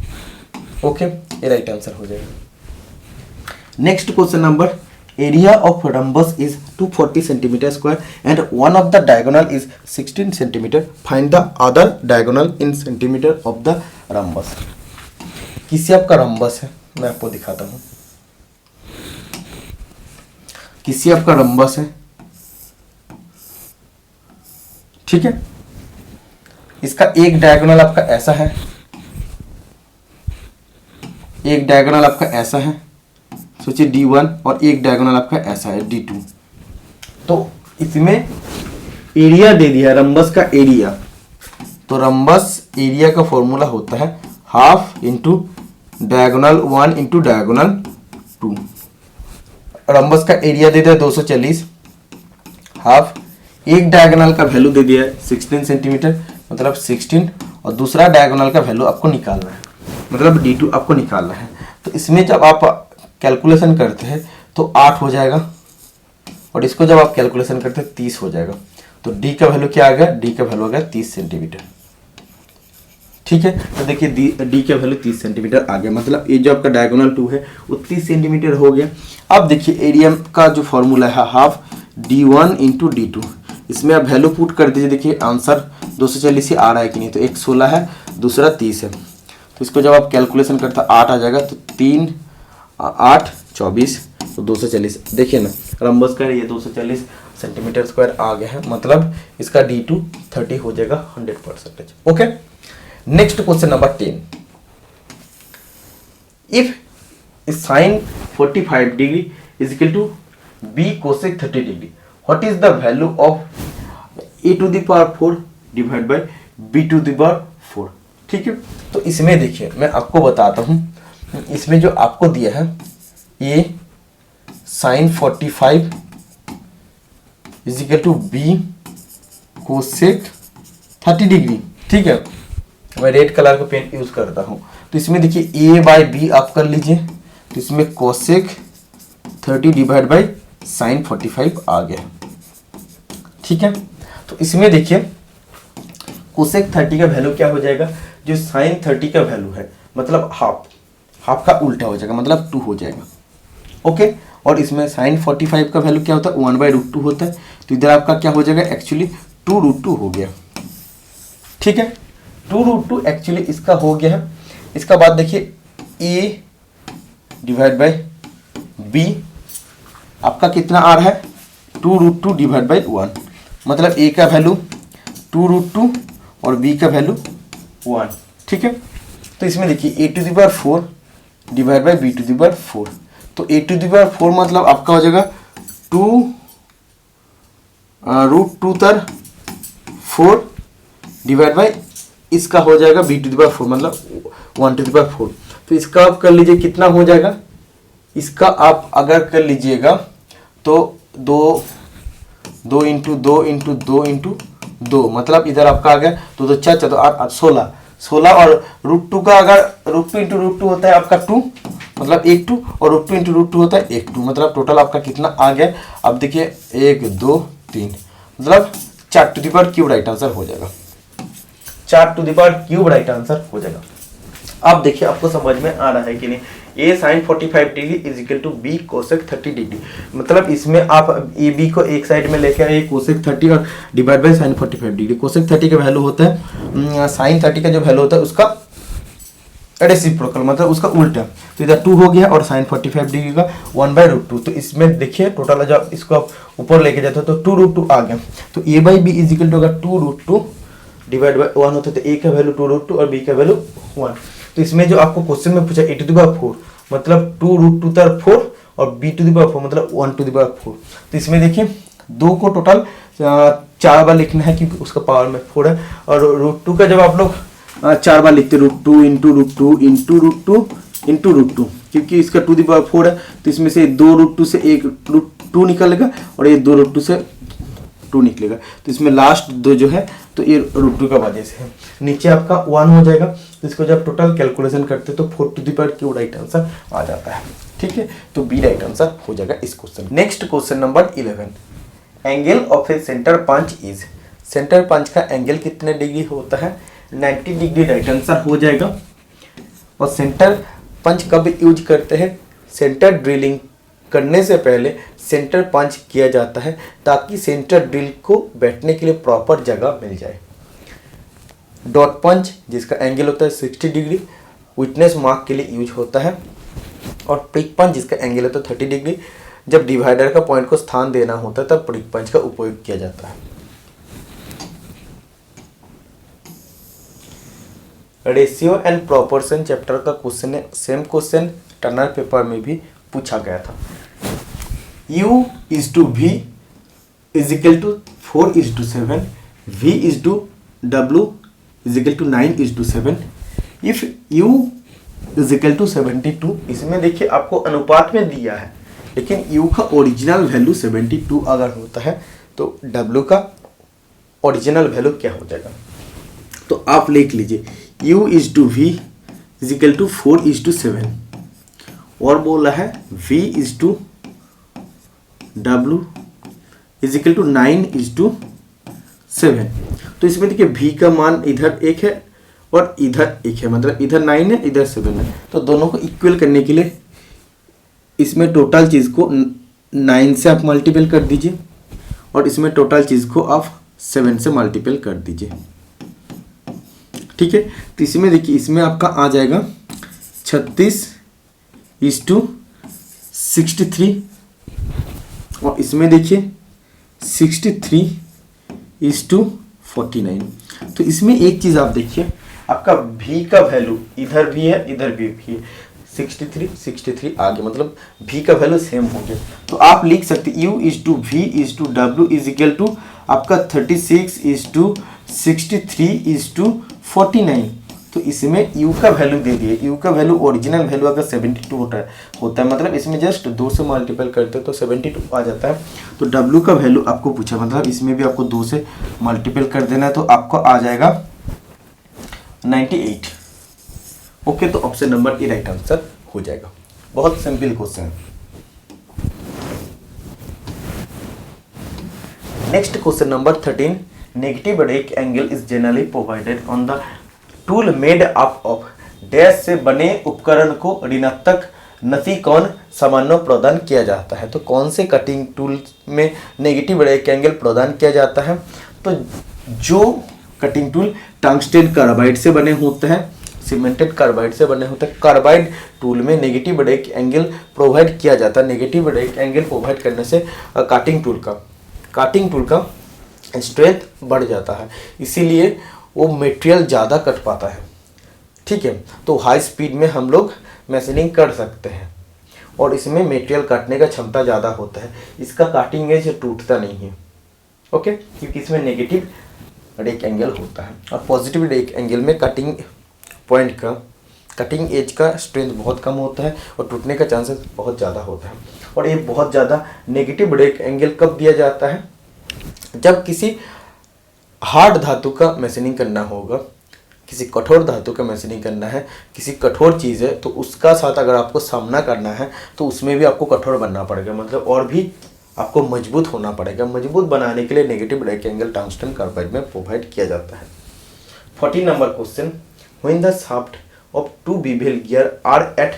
Okay, ये राइट आंसर हो जाएगा। Next question number, area of rhombus is 240 centimetre square and one of the diagonal is 16 centimetre, find the other diagonal in centimetre of the rhombus. किसी आपका rhombus है, मैं आपको दिखाता हूं। किसी आपका रम्बस है, ठीक है। इसका एक डायगोनल आपका ऐसा है, एक डायगोनल आपका ऐसा है, सोचिए D1, और एक डायगोनल आपका ऐसा है D2। तो इसमें एरिया दे दिया रम्बस का एरिया, तो रम्बस एरिया का फॉर्मूला होता है half into diagonal 1 into diagonal 2। Rhombus का एरिया दे दिया 240, हाफ, एक डायगोनल का वैल्यू दे दिया है 16 सेंटीमीटर मतलब 16, और दूसरा डायगोनल का वैल्यू आपको निकालना है मतलब D2 आपको निकालना है। तो इसमें जब आप कैलकुलेशन करते हैं तो 8 हो जाएगा, और इसको जब आप कैलकुलेशन करते हैं 30 हो जाएगा। तो D का वैल्यू क्या आ गया, D का वैल्यू आ गया 30 सेंटीमीटर, ठीक है। तो देखिए D का वैल्यू 30 सेंटीमीटर आ गया, मतलब ये जो आपका डायगोनल 2 है वो 30 सेंटीमीटर हो गया। अब देखिए एरिया का जो फॉर्मूला है हाफ D1 इंटू D2, इसमें आप वैल्यू पुट कर दीजिए। देखिए आंसर 240 आ रहा है कि नहीं, तो एक 16 है, दूसरा 30 है। तो इसको जब आप कैलकुलेशन करते हैं 8 आ जाएगा, तो 3 8 24 तो 240। देखिए ना रम्बस का ये 240 सेंटीमीटर स्क्वायर आ गया है, मतलब इसका D2 30 हो जाएगा 100%। Okay, next question number 10, if sin 45 degree is equal to b cosec 30 degree, what is the value of a to the power 4 divide by b to the power 4, ठीक है। तो इसमें देखिए मैं आपको बताता हूं, इसमें जो आपको दिया है ये sin 45 is equal to b cosec 30 degree, ठीक है। मैं रेड कलर का पेन यूज करता हूं। तो इसमें देखिए a बाय b आप कर लीजिए, तो इसमें cosec 30 डिवाइड बाय sin 45 आ गया, ठीक है। तो इसमें देखिए cosec 30 का वैल्यू क्या हो जाएगा, जो sin 30 का वैल्यू है मतलब हाफ का उल्टा हो जाएगा मतलब 2 हो जाएगा, ओके। और इसमें sin 45 का वैल्यू क्या होता है 1/√2 होता है, तो इधर आपका क्या हो जाएगा एक्चुअली 2√2 हो गया, ठीक है। 2√2 एक्चुअली इसका हो गया है। इसका बाद देखिए a डिवाइड बाय b आपका कितना आ रहा है 2√2 डिवाइड बाय 1, मतलब a का वैल्यू 2√2 और b का वैल्यू 1, ठीक है। तो इसमें देखिए a to the power 4 divide by b to the power 4। तो ए टू द पावर 4 मतलब आपका हो जाएगा 2√2 डिवाइड बाई इसका हो जाएगा बी टू द पावर 4 मतलब 1 टू द पावर 4। तो इसका आप कर लीजिए कितना हो जाएगा, इसका आप अगर कर लीजिएगा तो 2 इंटू 2 इंटू 2 इंटू 2 मतलब इधर आपका आ गया 2 2 4 4 तो 8 16 और √2 का अगर √2 इंटू √2 होता है आपका 2 मतलब 1 2 और √2 इंटू √2 होता है 1 2 मतलब टोटल आपका कितना आ गया। अब देखिए 1 2 3 मतलब 4 to the power cube right answer हो जाएगा, 4 to the power cube right answer हो जाएगा। अब देखिए आपको समझ में आ रहा है कि नहीं, A sine 45 degree is equal to B cosec 30 degree मतलब इसमें आप ए बी को एक साइड में लेके आए कोसेक 30 और divide by sine 45 degree. Cosec 30 का वैल्यू होता है साइन 30 का जो वैल्यू होता है उसका रेसिप्रोकल मतलब उसका उल्टा। तो इधर 2 हो गया और साइन 45 डिग्री का 1/√2। तो इसमें देखिए टोटल जब इसको आप ऊपर लेके जाते हो तो 2√2 आ गया। तो A by B is equal to अगर 2√2 डिवाइड बाई 1 होता है तो ए का वैल्यू 2√2 और बी का वैल्यू 1। तो इसमें जो आपको क्वेश्चन में पूछा ए टू द पावर 4 मतलब 2√2 तर 4 और बी टू द पावर 4 मतलब 1 टू द पावर 4। तो इसमें देखिए 2 को टोटल 4 बार लिखना है क्योंकि उसका पावर में 4 है और √2 का जब आप लोग 4 बार लिखते √2 इंटू √2 इंटू √2 इंटू √2 क्योंकि इसका 2 द पावर 4 है तो इसमें से 2√2 से एक √2 निकलेगा और ये 2√2 से 2 निकलेगा। तो इसमें लास्ट 2 जो है तो ये √2 का वजह से है, नीचे आपका 1 हो जाएगा। तो इसको जब टोटल कैलकुलेशन करते तो 4 to the power cube right answer आ जाता है। ठीक है, तो बी राइट आंसर हो जाएगा इस question. Next question number 11, angle of a centre punch is, centre punch का एंगल कितने डिग्री होता है, 90 डिग्री राइट आंसर हो जाएगा। और सेंटर पंच कब यूज करते हैं, सेंटर ड्रिलिंग करने से पहले सेंटर पंच किया जाता है ताकि सेंटर ड्रिल को बैठने के लिए प्रॉपर जगह मिल जाए। डॉट पंच जिसका एंगल होता है 60 डिग्री विटनेस मार्क के लिए यूज होता है। और प्रिक पंच जिसका एंगल होता है 30 डिग्री, जब डिवाइडर का पॉइंट को स्थान देना होता है तब प्रिक पंच का उपयोग किया जाता है। रेशियो एंड प्रोपोर्शन चैप्टर का क्वेश्चन है, सेम क्वेश्चन टर्नर पेपर में भी पूछा गया था। U is to V is equal to 4 is to 7, V is to W is equal to 9 is to 7। If U is equal to 72, इसमें देखिए आपको अनुपात में दिया है लेकिन U का ओरिजिनल वैल्यू 72 अगर होता है तो W का ओरिजिनल वैल्यू क्या हो जाएगा। तो आप लिख लीजिए U is to V is equal to 4 is to 7 और बोला है V is to W is equal to 9 is to 7। तो इसमें देखिए V का मान इधर 1 है और इधर 1 है मतलब इधर 9 है इधर 7 है। तो दोनों को इक्वल करने के लिए इसमें टोटल चीज़ को 9 से आप मल्टीपल कर दीजिए और इसमें टोटल चीज़ को आप 7 से मल्टीपल कर दीजिए। ठीक है, तो इसमें देखिए इसमें आपका आ जाएगा 36 इज टू 63 और इसमें देखिए 63 इज टू 49। तो इसमें एक चीज़ आप देखिए आपका V का वैल्यू इधर भी है इधर भी है 63 आ गया मतलब V का वैल्यू सेम हो गया। तो आप लिख सकते U is to V is to W is equal to आपका 36 इज टू 63 इज टू 49। तो इसमें U का वैल्यू दे दिए, U का वैल्यू ओरिजिनल वैल्यू अगर 72 होता है मतलब इसमें जस्ट 2 से मल्टीपल करते तो 72 आ जाता है। तो W का वैल्यू आपको पूछा मतलब इसमें भी आपको 2 से मल्टीपल कर देना है तो आपको आ जाएगा 98। ओके, तो option number A right answer हो जाएगा। बहुत सिंपल क्वेश्चन है। Next question number 13, negative rake angle is generally provided on the tool made up of dash से बने उपकरण को ऋणात्मक नति कौन सामान्य प्रदान किया जाता है। तो कौन से कटिंग टूल में नेगेटिव रेक एंगल प्रदान किया जाता है। तो जो कटिंग टूल टंगस्टन कार्बाइड से बने होते हैं, सीमेंटेड कार्बाइड से बने होते हैं, कार्बाइड टूल में नेगेटिव रेक एंगल प्रोवाइड किया जाता है। नेगेटिव रेक एंगल प्रोवाइड करने से कटिंग टूल का स्ट्रेंथ बढ़ जाता है, इसीलिए वो मटेरियल ज़्यादा कट पाता है। ठीक है, तो हाई स्पीड में हम लोग मैशिनिंग कर सकते हैं और इसमें मटेरियल काटने का क्षमता ज़्यादा होता है। इसका काटिंग एज टूटता नहीं है, ओके, क्योंकि इसमें नेगेटिव रेक एंगल होता है और पॉजिटिव रेक एंगल में कटिंग पॉइंट का, कटिंग एज का स्ट्रेंथ बहुत कम होता है और टूटने का चांसेस बहुत ज़्यादा होता है। और ये बहुत ज़्यादा नेगेटिव रेक एंगल कब दिया जाता है? जब किसी हार्ड धातु का मैशिनिंग करना होगा, किसी कठोर धातु का मैशिनिंग करना है, किसी कठोर चीज़ है तो उसका साथ अगर आपको सामना करना है तो उसमें भी आपको कठोर बनना पड़ेगा, मतलब और भी आपको मजबूत होना पड़ेगा। मजबूत बनाने के लिए negative rake angle tungsten carbide में प्रोवाइड किया जाता है। 14 number question, when the shaft of two bevel gear are at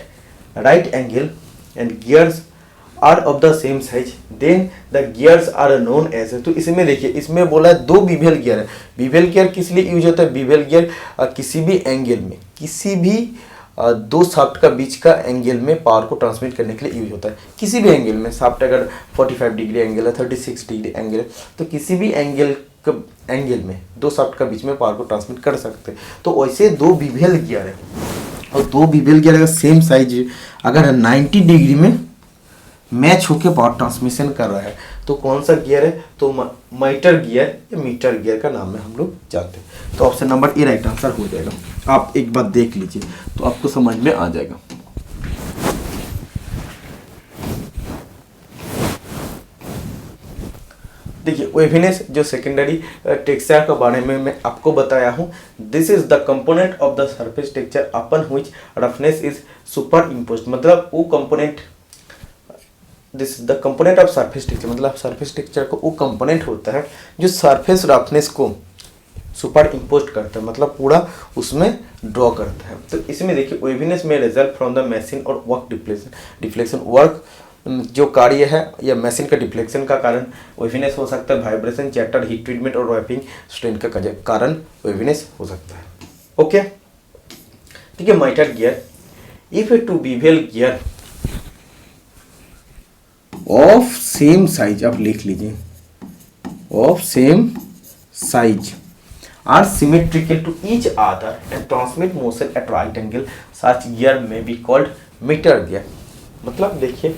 right angle and gears are of the same size then the gears are known as. तो इसमें देखिए, इसमें बोला है 2 बीवेल गियर है। बीवेल गियर किस लिए यूज होता है? बीवेल गियर किसी भी एंगल में, किसी भी 2 शाफ्ट का बीच का एंगल में पावर को ट्रांसमिट करने के लिए यूज होता है। किसी भी एंगल में, शाफ्ट अगर 45 डिग्री एंगल है, 36 डिग्री एंगल है, तो किसी भी एंगल में 2 शाफ्ट का बीच में पावर को ट्रांसमिट कर सकते हैं। तो वैसे 2 बीवेल गियर है और 2 बीवेल गियर अगर सेम साइज अगर 90 डिग्री में मैच होकर पावर ट्रांसमिशन कर रहा है तो कौन सा गियर है? तो मीटर गियर या मीटर गियर का नाम में हम लोग जानते हैं। तो option number A right answer हो जाएगा। आप एक बार देख लीजिए तो आपको समझ में आ जाएगा। देखिए, वेविनेस जो सेकेंडरी टेक्सचर के बारे में मैं आपको बताया हूँ, this is the component of the surface texture upon which roughness is super imposed. मतलब वो component, this is the component of surface texture, मतलब सरफेस टेक्सचर को वो कंपोनेंट होता है जो सरफेस रफनेस को सुपर इम्पोज करता है, मतलब पूरा उसमें ड्रॉ करता है। तो इसमें देखिए, वेविनेस में रिजल्ट फ्रॉम द मशीन और वर्क डिफ्लेक्शन वर्क जो कार्य है या मशीन का डिफ्लेक्शन का कारण वेविनेस हो सकता है। वाइब्रेशन, चैटर, हीट ट्रीटमेंट और रैपिंग स्ट्रेन का कारण वेविनेस हो सकता है। ओके, ठीक है। Mitre gear, if a 2 bevel gear of same size, आप लिख लीजिए, of same size are symmetrical to each other and transmit motion at right angle, such gear में बी कॉल्ड मीटर गियर। मतलब देखिए,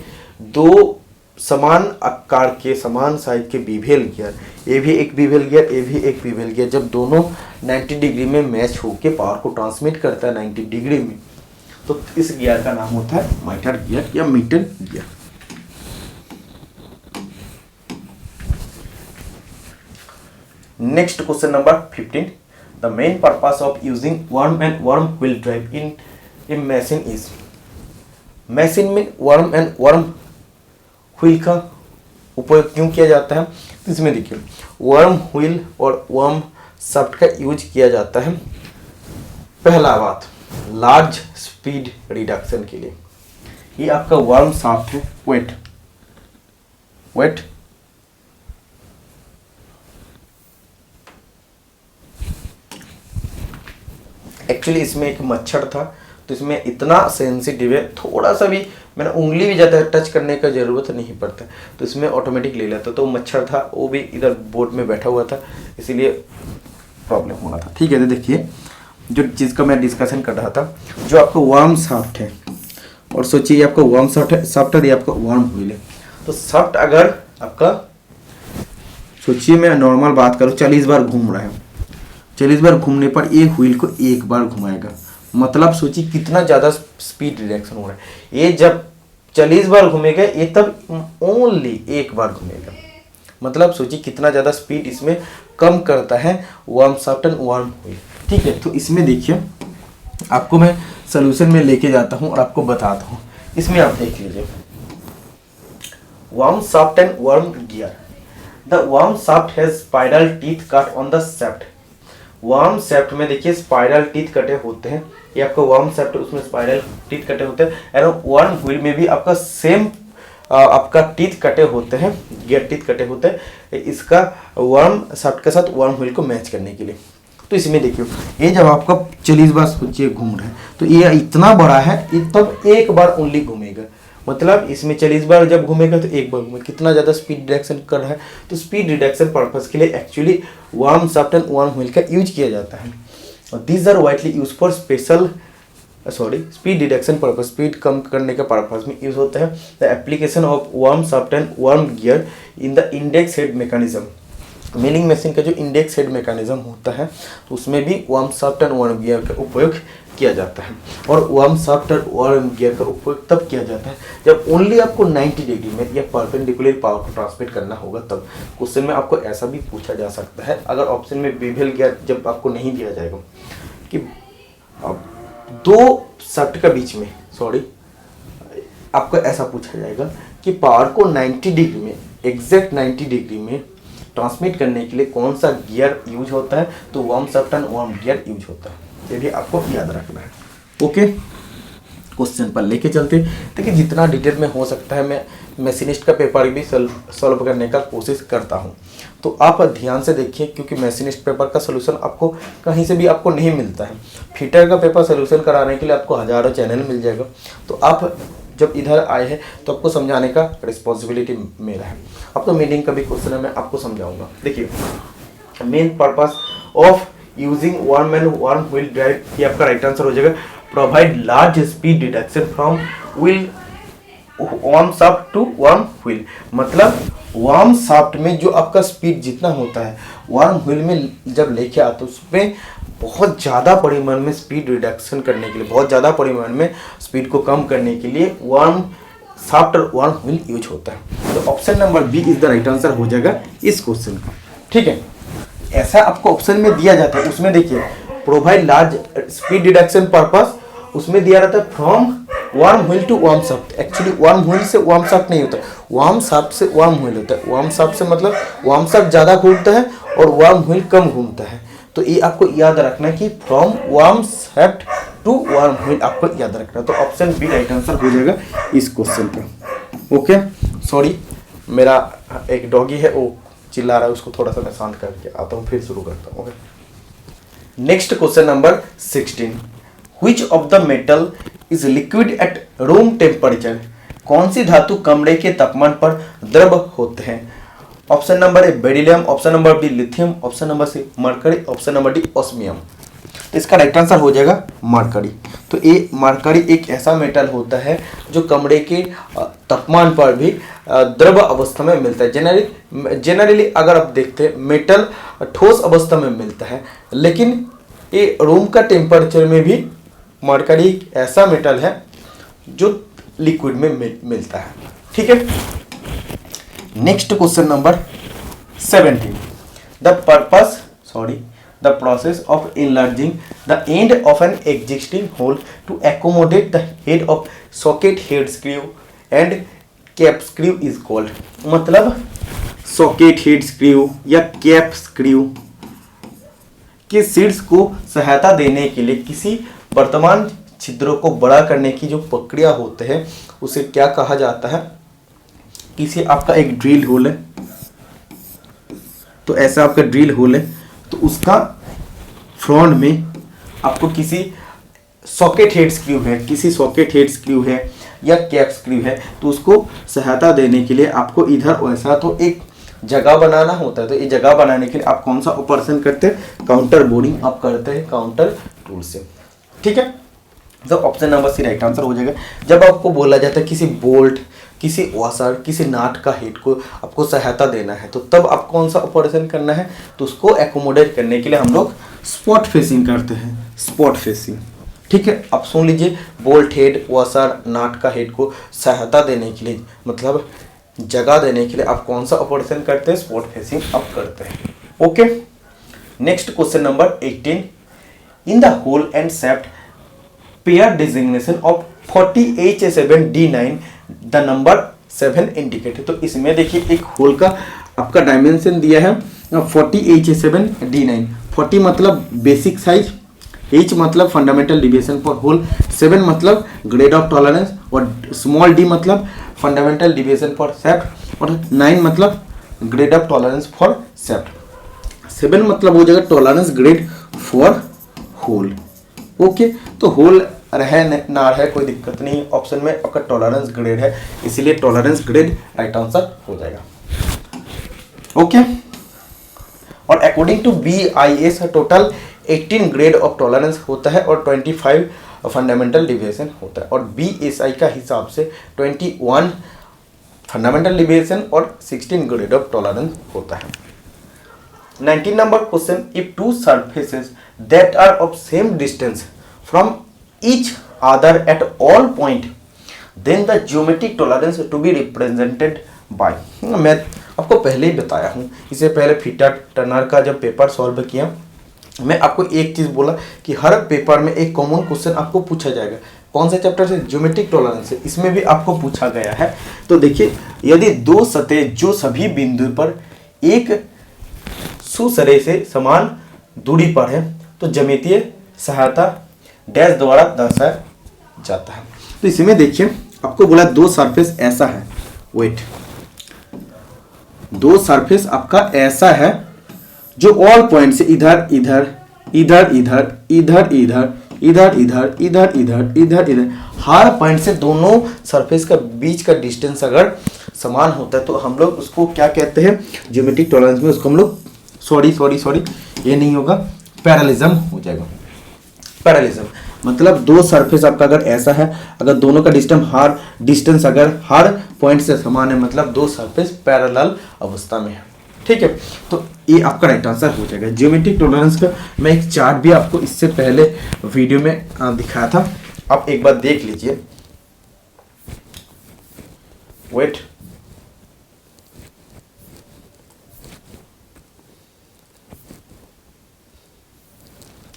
2 समान आकार के, समान साइज के बीवेल गियर, ये भी एक बीवेल गियर, ये भी एक बीवेल गियर, जब दोनों 90 डिग्री में मैच होकर पावर को ट्रांसमिट करता है 90 डिग्री में, तो इस गियर का नाम होता है मीटर गियर या mitre gear. Next question number 15. The main purpose of using worm and worm wheel drive in a machine is, machine में वर्म एंड वर्म व्हील का उपयोग क्यों किया जाता है? तो इसमें देखिए, वर्म व्हील और वर्म शाफ्ट का यूज किया जाता है। पहला बात, लार्ज स्पीड रिडक्शन के लिए। ये आपका वर्म शाफ्ट है, वेट एक्चुअली इसमें एक मच्छर था, तो इसमें इतना सेंसिटिव है, थोड़ा सा भी मैंने उंगली भी ज़्यादा टच करने का ज़रूरत नहीं पड़ता, तो इसमें ऑटोमेटिक ले लेता। तो मच्छर था, वो भी इधर बोर्ड में बैठा हुआ था, इसीलिए प्रॉब्लम हो रहा था। ठीक है, तो देखिए, जो चीज़ का मैं डिस्कशन कर रहा था, जो आपको वर्म शाफ्ट है, और सोचिए ये आपका वर्म शाफ्ट है, ये आपका वर्म व्हील है। तो शाफ्ट अगर आपका, सोचिए मैं नॉर्मल बात करूँ, 40 बार घूम रहा है, 40 बार घूमने पर ये व्हील को 1 बार घुमाएगा। मतलब सोचिए कितना ज़्यादा स्पीड रिडक्शन हो रहा है। ये जब 40 बार घूमेगा, ये तब ओनली 1 बार घूमेगा। मतलब सोचिए कितना ज़्यादा स्पीड इसमें कम करता है worm shaft and worm wheel. ठीक है, तो इसमें देखिए, आपको मैं सोल्यूशन में लेके जाता हूँ और आपको बताता हूँ। इसमें आप देख लीजिए, worm shaft and worm gear. The worm shaft has spiral teeth cut on the shaft. Worm shaft में देखिए स्पाइरल टीथ कटे होते हैं, ये आपका वर्म शाफ्ट, उसमें स्पाइरल टीथ कटे होते हैं। और वर्म व्हील में भी आपका सेम आपका टीथ कटे होते हैं, गियर टीथ कटे होते हैं, इसका वर्म शाफ्ट के साथ वर्म व्हील को मैच करने के लिए। तो इसमें देखिए, ये जब आपका 40 बार सोचिए घूम रहा है, तो ये इतना बड़ा है, ये तब 1 बार ओनली घूमेगा। मतलब इसमें 40 बार जब घूमेगा तो 1 बार घूमेगा। कितना ज़्यादा स्पीड रिडक्शन कर रहा है, तो स्पीड रिडक्शन पर्पस के लिए actually worm shaft and worm wheel का यूज किया जाता है। और these are widely use for special speed deduction purpose, speed कम करने के पर्पज में यूज होता है। The application of worm shaft and worm gear in the index head mechanism, milling machine का जो इंडेक्स हेड मैकेनिज्म होता है तो उसमें भी worm shaft and worm gear का उपयोग किया जाता है। और वर्म शाफ्ट और वर्म गियर का उपयोग तब किया जाता है जब ओनली आपको 90 डिग्री में या परपेंडिकुलर पावर को ट्रांसमिट करना होगा तब। क्वेश्चन में आपको ऐसा भी पूछा जा सकता है, अगर ऑप्शन में बेवल गियर जब आपको नहीं दिया जाएगा कि दो शाफ्ट के बीच में, आपको ऐसा पूछा जाएगा कि पावर को 90 डिग्री में, एग्जैक्ट 90 डिग्री में ट्रांसमिट करने के लिए कौन सा गियर यूज होता है, तो worm shaft and worm gear use होता है। ये भी आपको याद रखना है। ओके, क्वेश्चन पर लेके चलते। देखिए जितना डिटेल में हो सकता है मैं मैशिनिस्ट का पेपर भी सॉल्व करने का कोशिश करता हूँ, तो आप ध्यान से देखिए क्योंकि मैशिनिस्ट पेपर का सोल्यूशन आपको कहीं से भी आपको नहीं मिलता है। फिटर का पेपर सोल्यूशन कराने के लिए आपको हज़ारों चैनल मिल जाएगा, तो आप जब इधर आए हैं तो आपको समझाने का रिस्पॉन्सिबिलिटी मेरा है। अब तो मीनिंग का भी क्वेश्चन है, मैं आपको समझाऊंगा। देखिए main purpose of using worm and worm wheel drive, ये आपका राइट आंसर हो जाएगा। Provide large speed deduction from wheel worm shaft to worm wheel, मतलब वर्म शाफ्ट में जो आपका स्पीड जितना होता है वर्म व्हील में जब लेके आते उसमें बहुत ज़्यादा परिमाण में स्पीड रिडक्शन करने के लिए, बहुत ज़्यादा परिमाण में स्पीड को कम करने के लिए वर्म शाफ्ट और वर्म व्हील यूज होता है। तो option number B is the right answer हो जाएगा इस क्वेश्चन का। ठीक है, ऐसा आपको ऑप्शन में दिया जाता है। उसमें देखिए provide large speed deduction purpose, उसमें दिया रहता है from worm wheel to worm shaft. Actually worm wheel से वर्म शाफ्ट नहीं होता, वर्म शाफ्ट से वर्म व्हील होता है। वर्म शाफ्ट से मतलब वर्म शाफ्ट ज़्यादा घूमता है और वर्म व्हील कम घूमता है। तो ये आपको याद रखना है कि from worm shaft to worm wheel आपको याद रखना। तो ऑप्शन बी राइट आंसर हो जाएगा इस क्वेश्चन का। ओके, सॉरी मेरा एक डॉगी है वो चिल्ला रहा है, उसको थोड़ा सा मैं शांत करके आता हूँ, फिर शुरू करता हूँ। Okay, next question number 16, which of the metal is liquid at room temperature, कौन सी धातु कमरे के तापमान पर द्रव होते हैं। Option number A beryllium, option number B lithium, option number C mercury, option number D osmium. इसका राइट आंसर हो जाएगा मरकरी। तो ये मरकरी एक ऐसा मेटल होता है जो कमरे के तापमान पर भी द्रव अवस्था में मिलता है। जनरली अगर आप देखते हैं मेटल ठोस अवस्था में मिलता है, लेकिन ये रूम का टेम्परेचर में भी मरकरी एक ऐसा मेटल है जो लिक्विड में मिलता है। ठीक है, next question number 17, the process of enlarging the end of an existing hole to accommodate the head of socket head screw and cap screw is called, मतलब सॉकेट हेड स्क्रू या cap screw के शीर्ष को सहायता देने के लिए किसी वर्तमान छिद्रों को बड़ा करने की जो प्रक्रिया होते हैं उसे क्या कहा जाता है। किसी आपका एक ड्रिल होल है, तो ऐसा आपका ड्रिल होल है, तो उसका फ्रंट में आपको किसी सॉकेट हेड स्क्रू है, किसी सॉकेट हेड स्क्रू है या कैप स्क्रू है, तो उसको सहायता देने के लिए आपको इधर वैसा तो एक जगह बनाना होता है। तो ये जगह बनाने के लिए आप कौन सा ऑपरेशन करते हैं, काउंटर बोरिंग आप करते हैं काउंटर टूल से। ठीक है, तो option number C right answer हो जाएगा। जब आपको बोला जाता है किसी बोल्ट, किसी वॉशर, किसी नाट का हेड को आपको सहायता देना है, तो तब आप कौन सा ऑपरेशन करना है, तो उसको एकोमोडेट करने के लिए हम लोग स्पॉट फेसिंग करते हैं, स्पॉट फेसिंग। ठीक है, आप सुन लीजिए, बोल्ट हेड, वॉशर, नाट का हेड को सहायता देने के लिए, मतलब जगह देने के लिए आप कौन सा ऑपरेशन करते हैं, स्पॉट फेसिंग आप करते हैं। Okay, next question number 18, in the hole and shaft pair designation of 40H7D9 the number 7 indicated. तो इसमें देखिए एक होल का आपका डायमेंशन दिया है 40H7D9। 40 मतलब बेसिक साइज, H मतलब फंडामेंटल डिविएशन फॉर होल, 7 मतलब ग्रेड ऑफ टॉलरेंस और स्मॉल d मतलब फंडामेंटल डिविएशन फॉर शाफ्ट और 9 मतलब grade of tolerance for shaft. 7 मतलब हो जाएगा tolerance grade for hole. Okay, तो होल रहे ना रहे कोई दिक्कत नहीं, ऑप्शन में आपका टॉलरेंस ग्रेड है, इसीलिए टॉलरेंस ग्रेड राइट आंसर हो जाएगा। ओके, और according to BIS total 18 grade of tolerance होता है और 25 फंडामेंटल डिविएशन होता है, और BSI का हिसाब से 21 फंडामेंटल डिविएशन और 16 ग्रेड ऑफ टॉलरेंस होता है। 19 नंबर क्वेश्चन, if two surfaces that are of same distance from each other at all point then the geometric tolerance to be represented by. मैं आपको पहले ही बताया हूँ, इससे पहले फिटर टर्नर का जब पेपर सॉल्व किया, मैं आपको एक चीज़ बोला कि हर पेपर में एक कॉमन क्वेश्चन आपको पूछा जाएगा। कौन से चैप्टर से? ज्योमेट्रिक टॉलरेंस से। इसमें भी आपको पूछा गया है। तो देखिए, यदि दो सतह जो सभी बिंदु पर एक सुसरे से समान दूरी पर है तो ज्यामितीय सहायता डैश द्वारा दर्शाया जाता है। तो इसमें देखिए, आपको बोला दो सरफेस ऐसा है, वेट, दो सरफेस आपका ऐसा है जो ऑल पॉइंट से इधर इधर इधर इधर इधर इधर इधर इधर इधर इधर इधर इधर हर पॉइंट से दोनों सरफेस का बीच का डिस्टेंस अगर समान होता है तो हम लोग उसको क्या कहते हैं? ज्योमेट्रिक टॉलरेंस में उसको हम लोग सॉरी ये नहीं होगा, पैरेललिज्म हो जाएगा। पैरेललिज्म मतलब दो सरफेस आपका अगर ऐसा है, अगर दोनों का डिस्टेंस अगर हर पॉइंट से समान है, मतलब दो सरफेस पैरेलल अवस्था में है। ठीक है, तो ये आपका राइट आंसर हो जाएगा। ज्योमेट्रिक टॉलरेंस का मैं एक चार्ट भी आपको इससे पहले वीडियो में दिखाया था, आप एक बार देख लीजिए। वेट,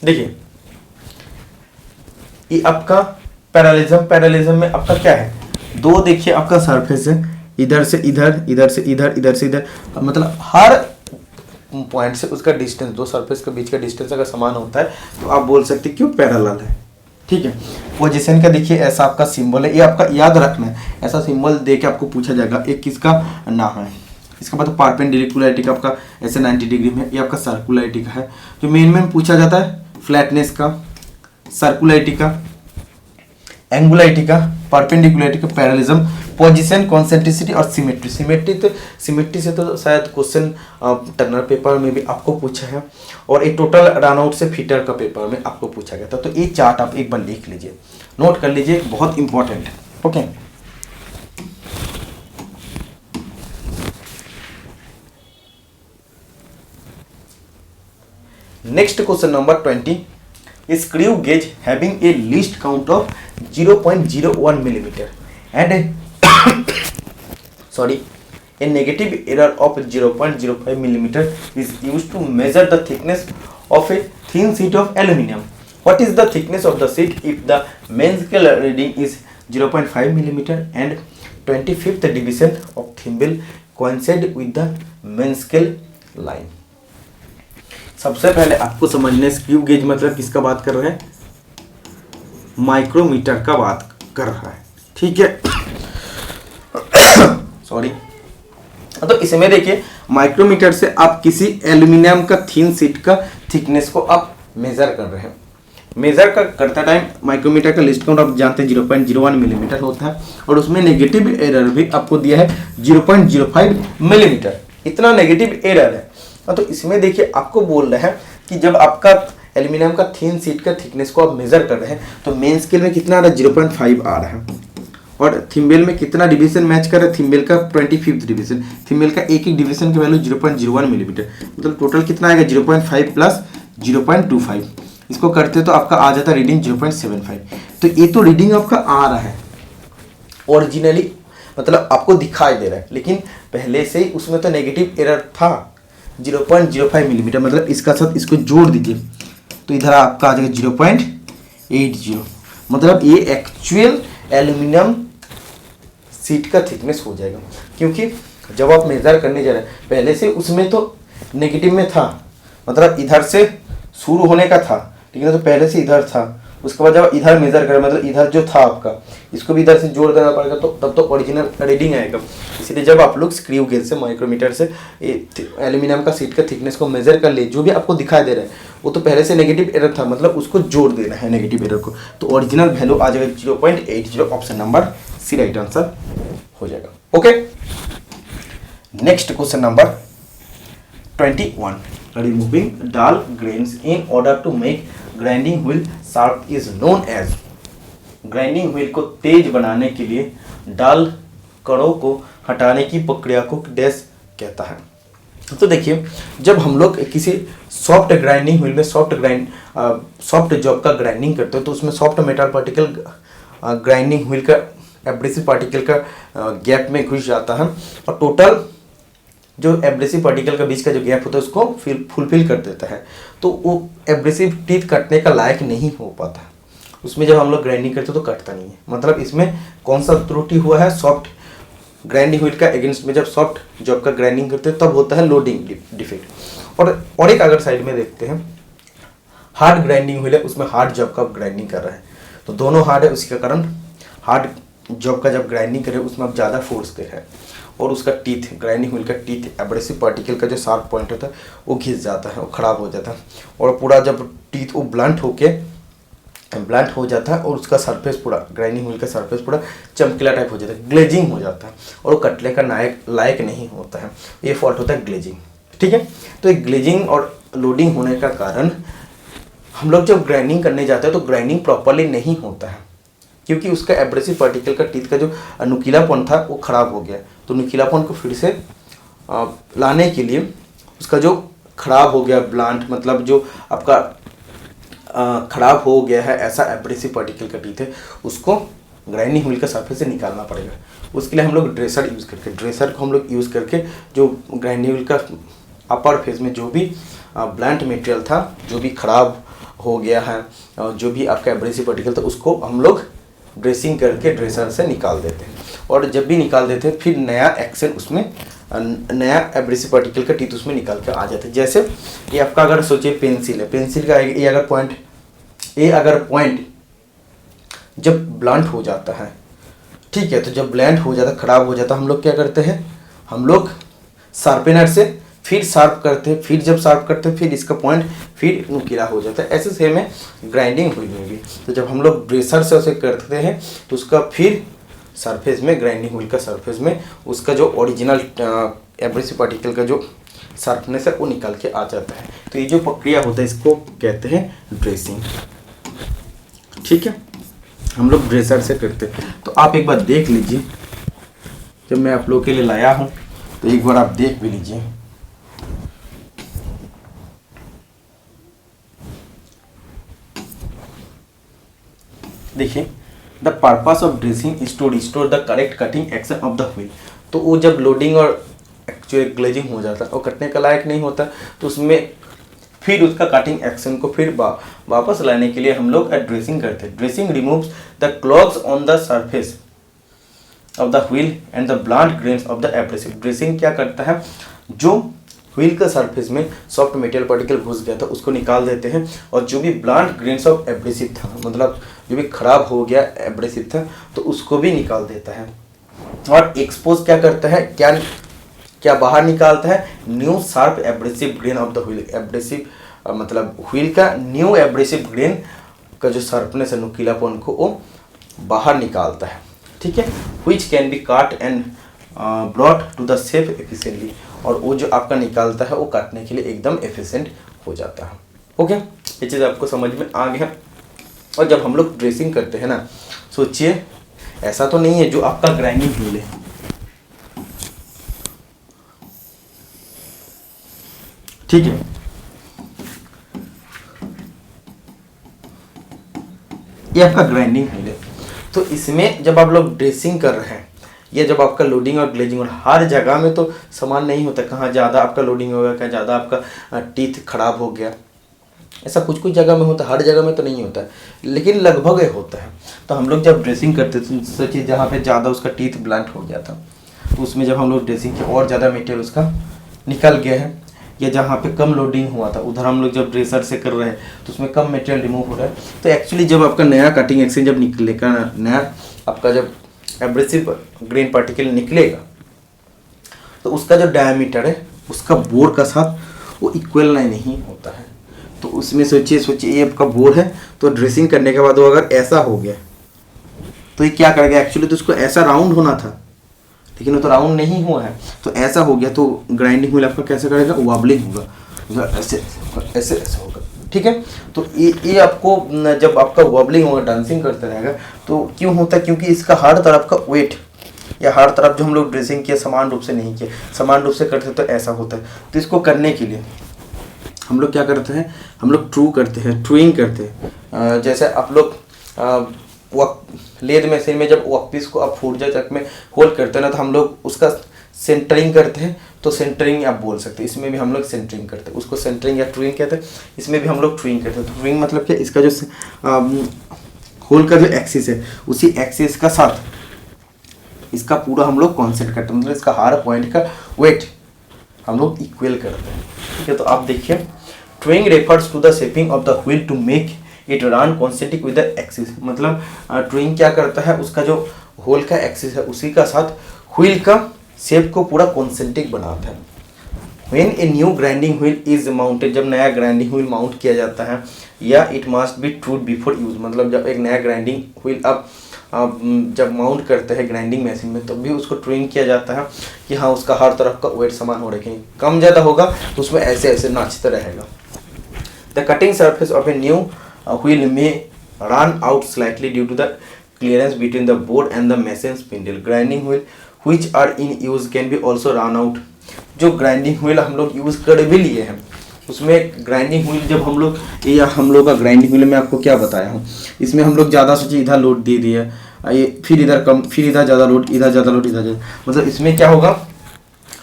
देखिए ये आपका पैरेललिज्म में आपका क्या है? दो देखिए आपका सरफेस है, इधर से इधर, इधर से इधर, इधर से इधर, मतलब हर पॉइंट से उसका डिस्टेंस, दो सरफेस के बीच का डिस्टेंस अगर समान होता है तो आप बोल सकते हैं क्यों पैरेलल है। ठीक है, पोजीशन का देखिए ऐसा आपका सिंबल है, ये आपका याद रखना है। ऐसा सिंबल दे के आपको पूछा जाएगा एक किसका नाम है। इसका मतलब परपेंडिकुलरिटी का आपका ऐसे 90 डिग्री में, ये आपका सर्कुलरिटी का है। जो मेन पूछा जाता है फ्लैटनेस का, सर्कुलरिटी का, एंगुलरिटी का, परपेंडिकुलरिटी का, पैरेललिज्म, पोजीशन, कॉन्सेंट्रिसिटी और सिमेट्री। सिमेट्री से तो शायद क्वेश्चन टर्नर पेपर में भी आपको पूछा है, और एक टोटल रनआउट से फिटर का पेपर में आपको पूछा गया था। तो ये चार्ट आप एक बार लिख लीजिए, नोट कर लीजिए, बहुत इंपॉर्टेंट है। Okay, next question number 20, screw gauge having a least count of 0.01 millimeter and a negative error of 0.05 millimeter is used to measure the thickness of a thin sheet of aluminum. What is the thickness of the sheet if the main scale reading is 0.5 millimeter and 25th division of thimble coincide with the main scale line? सबसे पहले आपको समझना है screw gauge मतलब किसका बात कर रहे हैं? माइक्रोमीटर का बात कर रहा है। ठीक है, सॉरी। तो इसमें देखिए, माइक्रोमीटर से आप किसी एल्यूमिनियम का थिन शीट का थिकनेस को आप मेजर कर रहे हैं। मेजर करता टाइम माइक्रोमीटर का लिस्ट काउंट आप जानते हैं 0.01 मिलीमीटर होता है, और उसमें नेगेटिव एरर भी आपको दिया है 0.05 मिलीमीटर, इतना नेगेटिव एरर है। तो इसमें देखिए आपको बोल रहे हैं कि जब आपका एल्यूमिनियम का थिन शीट का थिकनेस को आप मेजर कर रहे हैं तो मेन स्केल में कितना आ रहा है? 0.5 आ रहा है, और थिम्बल में कितना डिवीजन मैच कर रहा है? थिम्बल का 25th डिवीजन। थिम्बल का एक डिवीजन की वैल्यू 0.01 मिलीमीटर, मतलब टोटल कितना आएगा? 0.5 प्लस 0.25, इसको करते तो आपका आ जाता रीडिंग 0.75। तो ये तो रीडिंग आपका आ रहा है ओरिजिनली, मतलब आपको दिखाई दे रहा है, लेकिन पहले से ही उसमें तो नेगेटिव एरर था 0.05 मिलीमीटर, मतलब इसका साथ इसको जोड़ दीजिए तो इधर आपका आ जाएगा 0.80, मतलब ये एक्चुअल एल्यूमिनियम शीट का थिकनेस हो जाएगा। क्योंकि जब आप मेजर करने जा रहे हैं, पहले से उसमें तो नेगेटिव में था, मतलब इधर से शुरू होने का था, ठीक है, तो पहले से इधर था, उसके बाद जब इधर मेजर करें, मतलब इधर जो था आपका, इसको भी इधर से जोड़ देना पड़ेगा, तो तब तो ओरिजिनल रीडिंग आएगा। इसलिए जब आप लोग स्क्रू गेज से, माइक्रोमीटर से एल्यूमिनियम का शीट का थिकनेस को मेजर कर ले, जो भी आपको दिखाई दे रहा है वो तो पहले से नेगेटिव एरर था, मतलब उसको जोड़ देना है नेगेटिव एरर को, तो ओरिजिनल वैल्यू आ जाएगा 0.80, option number C right answer हो जाएगा। Okay, next question number 21, removing dull grains in order to make grinding wheel sharp is known as। Grinding wheel को तेज बनाने के लिए डाल कणों को हटाने की प्रक्रिया को डैश कहता है। तो देखिए, जब हम लोग किसी सॉफ्ट ग्राइंडिंग व्हील में सॉफ्ट जॉब का ग्राइंडिंग करते हैं तो उसमें soft metal particle grinding wheel का एब्रेसिव पार्टिकल का गैप में घुस जाता है और टोटल जो एब्रेसिव पार्टिकल का बीच का जो गैप होता है उसको फुलफिल कर देता है। तो वो एब्रेसिव टीथ कटने का लायक नहीं हो पाता, उसमें जब हम लोग ग्राइंडिंग करते हैं तो कटता नहीं है। मतलब इसमें कौन सा त्रुटि हुआ है, सॉफ्ट ग्राइंडिंग व्हील का अगेंस्ट में जब सॉफ्ट जॉब का ग्राइंडिंग करते हैं तब होता है लोडिंग डिफेक्ट। और एक अगर साइड में देखते हैं हार्ड ग्राइंडिंग व्हील है, उसमें हार्ड जॉब का ग्राइंडिंग कर रहा है, तो दोनों हार्ड है, उसी के कारण हार्ड जॉब का जब ग्राइंडिंग करे उसमें आप ज़्यादा फोर्स दे रहे हैं और उसका टीथ ग्राइंडिंग व्हील का टीथ एब्रेसिव पार्टिकल का जो शार्प पॉइंट होता है वो घिस जाता है, वो ख़राब हो जाता है और पूरा जब टीथ वो ब्लंट हो जाता है और उसका सरफेस पूरा ग्राइंडिंग व्हील का सरफेस पूरा चमकीला टाइप हो जाता है, ग्लेजिंग हो जाता है और वो कटने का लायक नहीं होता है। ये फॉल्ट होता है ग्लेजिंग। ठीक है, तो ये ग्लेजिंग और लोडिंग होने का कारण हम लोग जब ग्राइंडिंग करने जाते हैं तो ग्राइंडिंग प्रॉपरली नहीं होता है, क्योंकि उसका एब्रेसिव पार्टिकल का टीथ का जो नुकीलापन था वो खराब हो गया। तो नुकीलापन को फिर से लाने के लिए उसका जो खराब हो गया ब्लांट, मतलब जो आपका खराब हो गया है ऐसा एब्रेसिव पार्टिकल का टीथ है, उसको ग्राइंडिंग व्हील का सरफेस से निकालना पड़ेगा। उसके लिए हम लोग ड्रेसर को हम लोग यूज़ करके जो ग्राइंडिंग व्हील का अपर फेज में जो भी ब्लंट मटेरियल था, जो भी खराब हो गया है, जो भी आपका एब्रेसिव पार्टिकल था, उसको हम लोग ड्रेसिंग करके ड्रेसर से निकाल देते हैं। और जब भी निकाल देते हैं फिर नया एक्शन उसमें, नया एब्रेसिव पार्टिकल का टीथ उसमें निकाल कर आ जाता है। जैसे ये आपका अगर सोचिए पेंसिल है, पेंसिल का ये अगर पॉइंट जब ब्लंट हो जाता है, ठीक है, तो जब ब्लंट हो जाता है, खराब हो जाता है, हम लोग क्या करते हैं, हम लोग शार्पनर से फिर शार्प करते हैं, फिर जब शार्प करते हैं फिर इसका पॉइंट फिर नुकीला हो जाता है। ऐसे सेम है ग्राइंडिंग व्हील में भी। तो जब हम लोग ब्रेसर से उसे करते हैं तो उसका फिर सरफेस में, ग्राइंडिंग व्हील का सरफेस में उसका जो ओरिजिनल एब्रेसिव पार्टिकल का जो शार्पनेस है वो निकल के आ जाता है। तो ये जो प्रक्रिया होता है इसको कहते हैं ड्रेसिंग। ठीक है, हम लोग ड्रेसर से करते हैं। तो आप एक बार देख लीजिए, जब मैं आप लोग के लिए लाया हूँ तो एक बार आप देख भी लीजिए। देखिए, the purpose of dressing is to restore the correct cutting action of the wheel. तो वो जब लोडिंग और एक्चुअली ग्लेजिंग हो जाता है और कटने का लायक नहीं होता, तो उसमें फिर उसका कटिंग एक्शन को फिर वापस लाने के लिए हम लोग ड्रेसिंग करते हैं। Dressing removes the clogs on the surface of the wheel and the blunt grains of the abrasive. Dressing क्या करता है, जो व्हील का सरफेस में सॉफ्ट मेटेरियल पार्टिकल घुस गया था उसको निकाल देते हैं और जो भी ब्लंट ग्रेन्स ऑफ एब्रेसिव था, मतलब जो भी खराब हो गया एब्रेसिव था, तो उसको भी निकाल देता है। और एक्सपोज क्या करता है, क्या बाहर निकालता है, new sharp abrasive grain of the wheel. Abrasive मतलब व्हील का न्यू एब्रेसिव ग्रेन का जो शार्पनेस है, नुकीलापन को वो बाहर निकालता है। ठीक है, which can be cut and brought to the shape efficiently. और वो जो आपका निकालता है वो काटने के लिए एकदम एफिशिएंट हो जाता है। ओके, ये चीज़ आपको समझ में आ गया। और जब हम लोग ड्रेसिंग करते हैं ना, सोचिए ऐसा तो नहीं है जो आपका ग्राइंडिंग व्हील है, ठीक है, ये आपका ग्राइंडिंग व्हील है। तो इसमें जब आप लोग ड्रेसिंग कर रहे हैं, ये जब आपका लोडिंग और ग्लेजिंग, और हर जगह में तो समान नहीं होता, कहाँ ज़्यादा आपका लोडिंग हो गया, कहाँ ज़्यादा आपका टीथ खराब हो गया, ऐसा कुछ कुछ जगह में होता है, हर जगह में तो नहीं होता है, लेकिन लगभग ये होता है। तो हम लोग जब ड्रेसिंग करते थे, सोचिए जहाँ पे ज़्यादा उसका टीथ ब्लंट हो गया था, तो उसमें जब हम लोग ड्रेसिंग किया और ज़्यादा मटेरियल उसका निकल गया है, या जहाँ पे कम लोडिंग हुआ था उधर हम लोग जब ड्रेसर से कर रहे हैं तो उसमें कम मटेरियल रिमूव हो रहा है। तो एक्चुअली जब आपका नया कटिंग एक्शन जब निकलेगा, नया आपका जब एब्रेसिव ग्रेन पार्टिकल निकलेगा, तो उसका जो डायमीटर है उसका बोर का साथ वो इक्वल नहीं होता है। तो उसमें सोचिए ये आपका बोर है, तो ड्रेसिंग करने के बाद वो अगर ऐसा हो गया तो ये क्या करेगा, एक्चुअली तो उसको ऐसा राउंड होना था, लेकिन वो तो राउंड नहीं हुआ है, तो ऐसा हो गया। तो ग्राइंडिंग व्हील आपका कैसे करेगा, वॉबलिंग होगा, ऐसे ऐसे ऐसे होगा, ठीक है। तो ये आपको जब आपका वॉबलिंग होगा, डांसिंग करते रहेगा, तो क्यों होता है, क्योंकि इसका हर तरफ का वेट या हर तरफ जो हम लोग ड्रेसिंग किया समान रूप से नहीं किया, समान रूप से करते तो ऐसा होता है। तो इसको करने के लिए हम लोग क्या करते हैं, हम लोग ट्रू करते हैं, ट्रूइंग करते हैं। जैसे आप लोग लेद मशीन में जब वर्कपीस को आप फूट तक में होल्ड करते हैं ना, तो हम लोग उसका सेंटरिंग करते हैं। तो सेंटरिंग आप बोल सकते हैं, इसमें भी हम लोग सेंटरिंग करते हैं, उसको सेंटरिंग या ट्रूइंग कहते हैं। इसमें भी हम लोग ट्रूइंग करते हैं। तो ट्रूइंग मतलब क्या, इसका जो होल का जो एक्सिस है, उसी एक्सिस का साथ इसका पूरा हम लोग कॉन्सेंट करते हैं, मतलब इसका हर पॉइंट का वेट हम लोग इक्वल करते हैं, ठीक है। तो आप देखिए, truing refers to the shaping of the wheel to make it run concentric with the axis. मतलब ट्रूइंग क्या करता है, उसका जो होल का एक्सिस है उसी का साथ व्हील का शेप को पूरा कॉन्सेंट्रिक बनाता है। When a new grinding wheel is mounted, जब नया ग्राइंडिंग व्हील माउंट किया जाता है, या it must be trued before use, मतलब जब एक नया ग्राइंडिंग व्हील आप जब माउंट करते हैं ग्राइंडिंग मशीन में, तब भी उसको ट्रूइंग किया जाता है कि हाँ उसका हर तरफ का वेट समान हो रखे, कम ज़्यादा होगा तो उसमें ऐसे ऐसे नाचता रहेगा। The cutting surface of a new wheel may run out slightly due to the clearance between the bore and the machine spindle. Grinding wheel which are in use can be also run out। जो grinding wheel हम लोग use कर भी लिए हैं, उसमें grinding wheel जब हम लोग, या हम लोग का ग्राइंडिंग व्हील में आपको क्या बताया हूँ, इसमें हम लोग ज़्यादा सोचिए इधर लोड दे दिया, ये फिर इधर कम, फिर इधर ज़्यादा लोड, इधर ज़्यादा लोड, इधर ज़्यादा, मतलब इसमें क्या होगा,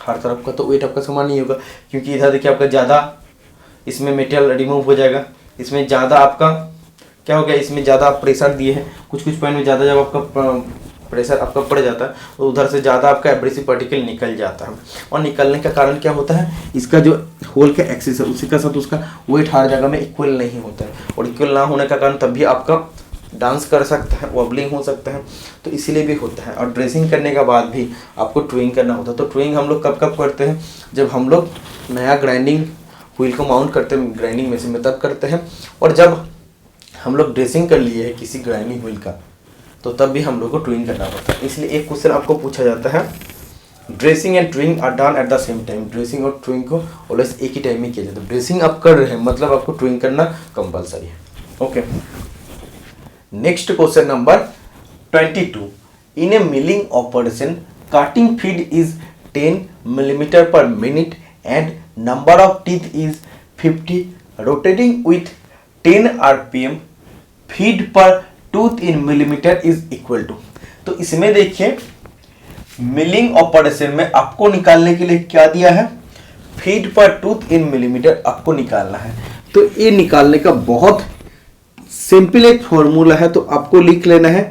हर तरफ का तो वेट आपका समान नहीं होगा, क्योंकि इधर देखिए आपका ज़्यादा इसमें मेटेरियल रिमूव हो जाएगा, इसमें ज़्यादा आपका क्या हो गया, इसमें ज़्यादा आप प्रेशर दिए हैं, कुछ पॉइंट में ज़्यादा जब आपका प्रेशर आपका पड़ जाता है तो उधर से ज़्यादा आपका एब्रेसिव पार्टिकल निकल जाता है, और निकलने का कारण क्या होता है, इसका जो होल का एक्सिस है उसी का साथ उसका वेट हर जगह में इक्वल नहीं होता है, और इक्वल ना होने का कारण तभी आपका डांस कर सकता है, वॉबलिंग हो सकता है, तो इसीलिए भी होता है। और ड्रेसिंग करने के बाद भी आपको ट्रूइंग करना होता है। तो ट्रूइंग हम लोग कब कब करते हैं, जब हम लोग नया ग्राइंडिंग व्हील को माउंट करते हैं ग्राइंडिंग मशीन में, तब करते हैं। और जब हम लोग ड्रेसिंग कर लिए है किसी ग्राइंडिंग व्हील का, तो तब भी हम लोग को ट्रूइंग करना पड़ता है। इसलिए एक क्वेश्चन आपको पूछा जाता है, dressing and truing are done at the same time. Dressing और ट्रूइंग को ऑलवेज एक ही टाइम में किया जाता है। ड्रेसिंग आप कर रहे हैं मतलब आपको ट्रूइंग करना कंपलसरी है। Okay, next question number 22। In a milling operation cutting feed is 10 millimetre per minute and number of teeth is 50, rotating with 10 RPM, feed per tooth in millimetre is equal to. तो इसमें देखिए, milling operation में आपको निकालने के लिए क्या दिया है, feed per tooth in millimetre आपको निकालना है। तो ये निकालने का बहुत सिंपल एक फॉर्मूला है, तो आपको लिख लेना है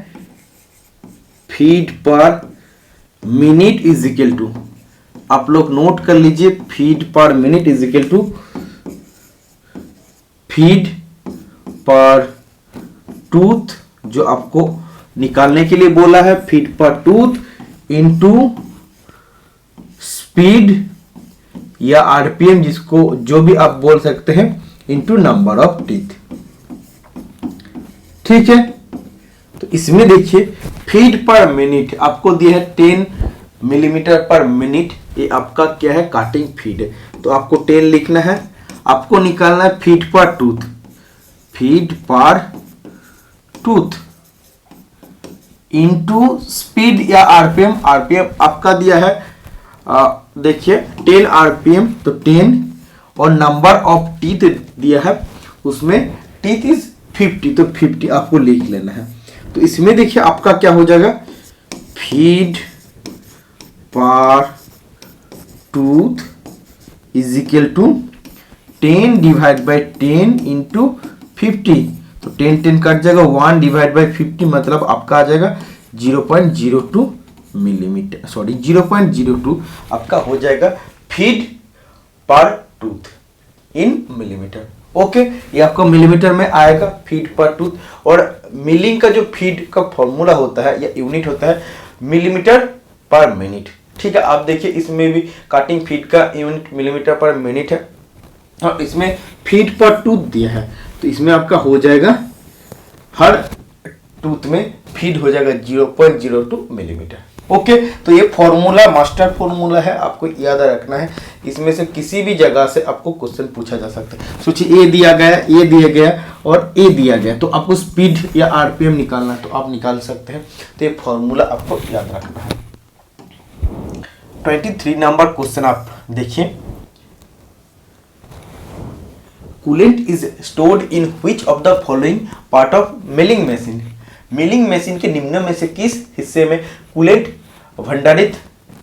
feed per minute is equal to, आप लोग नोट कर लीजिए, feed per minute is equal to feed per tooth, जो आपको निकालने के लिए बोला है, feed per tooth into speed या आरपीएम, जिसको जो भी आप बोल सकते हैं, इनटू नंबर ऑफ टीथ। ठीक है, तो इसमें देखिए फीड पर मिनट आपको दिया है 10 मिलीमीटर पर मिनट, ये आपका क्या है, कटिंग फीड है, तो आपको 10 लिखना है। आपको निकालना है feed per tooth, feed per tooth into speed या आरपीएम। आरपीएम आपका दिया है देखिए 10 RPM, तो 10, और नंबर ऑफ टीथ दिया है, उसमें टीथ इज 50, तो 50 आपको लिख लेना है। तो इसमें देखिए आपका क्या हो जाएगा, feed per tooth is equal to 10 divide by 10 into 50, तो 10 कट जाएगा, 1 डिवाइड बाई 50 मतलब आपका आ जाएगा 0.02 मिलीमीटर, सॉरी 0.02 आपका हो जाएगा feed per tooth in millimetre. Okay, ये आपको मिलीमीटर में आएगा फीड पर टूथ। और मिलिंग का जो फीड का फॉर्मूला होता है या यूनिट होता है मिलीमीटर पर मिनट। ठीक है, आप देखिए इसमें भी कटिंग फीड का यूनिट मिलीमीटर पर मिनट है, और इसमें फीड पर टूथ दिया है, तो इसमें आपका हो जाएगा हर टूथ में फीड हो जाएगा 0.02 मिलीमीटर। ओके, तो ये फॉर्मूला मास्टर फॉर्मूला है, आपको याद रखना है। इसमें से किसी भी जगह से आपको क्वेश्चन पूछा जा सकता है। सोचिए ए दिया गया, ए दिया गया और ए दिया गया, तो आपको स्पीड या आरपीएम निकालना है तो आप निकाल सकते हैं। तो ये फॉर्मूला आपको याद रखना है। 23 नंबर क्वेश्चन आप देखिए, coolant is stored in which of the following part of milling machine. Milling machine के निम्न में से किस हिस्से में कूलेंट भंडारित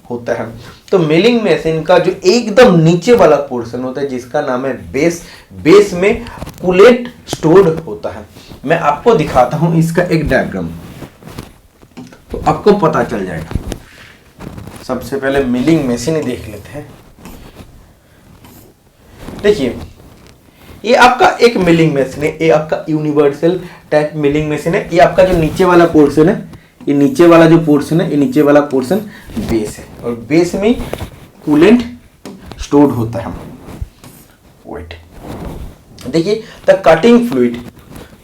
होता है। तो मिलिंग मशीन का जो एकदम नीचे वाला पोर्शन होता है जिसका नाम है बेस, बेस में कूलेंट स्टोर्ड होता है। मैं आपको दिखाता हूं इसका एक डायग्राम, तो आपको पता चल जाएगा। सबसे पहले मिलिंग मशीन देख लेते हैं। देखिए, ये आपका एक मिलिंग मशीन है, ये आपका यूनिवर्सल टाइप मिलिंग मशीन है। ये आपका जो नीचे वाला पोर्शन है, ये नीचे वाला जो पोर्शन है, ये नीचे वाला पोर्शन बेस है, और बेस में कूलेंट स्टोर्ड होता है। वेट, देखिए, द कटिंग फ्लूइड,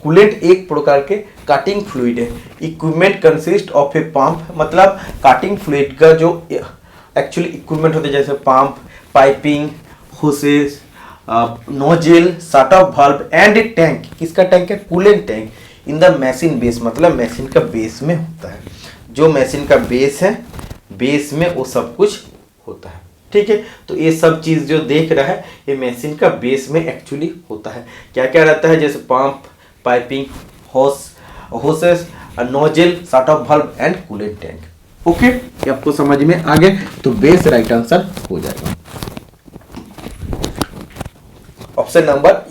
कूलेंट एक प्रकार के कटिंग फ्लूइड है। Equipment consist of a pump, मतलब कटिंग फ्लूइड का जो एक्चुअली इक्विपमेंट होते हैं जैसे pump, piping, hoses, nozzle, shut off valve and tank. किसका टैंक है? Coolant tank in the machine base, मतलब मशीन का बेस में होता है। जो मशीन का बेस है, बेस में वो सब कुछ होता है। ठीक है, तो ये सब चीज जो देख रहा है ये मशीन का बेस में एक्चुअली होता है। क्या क्या रहता है? जैसे pump, piping, hoses, nozzle, shut off valve and coolant tank. Okay, ये आपको समझ में आ गया, तो बेस राइट आंसर हो जाएगा। Option number,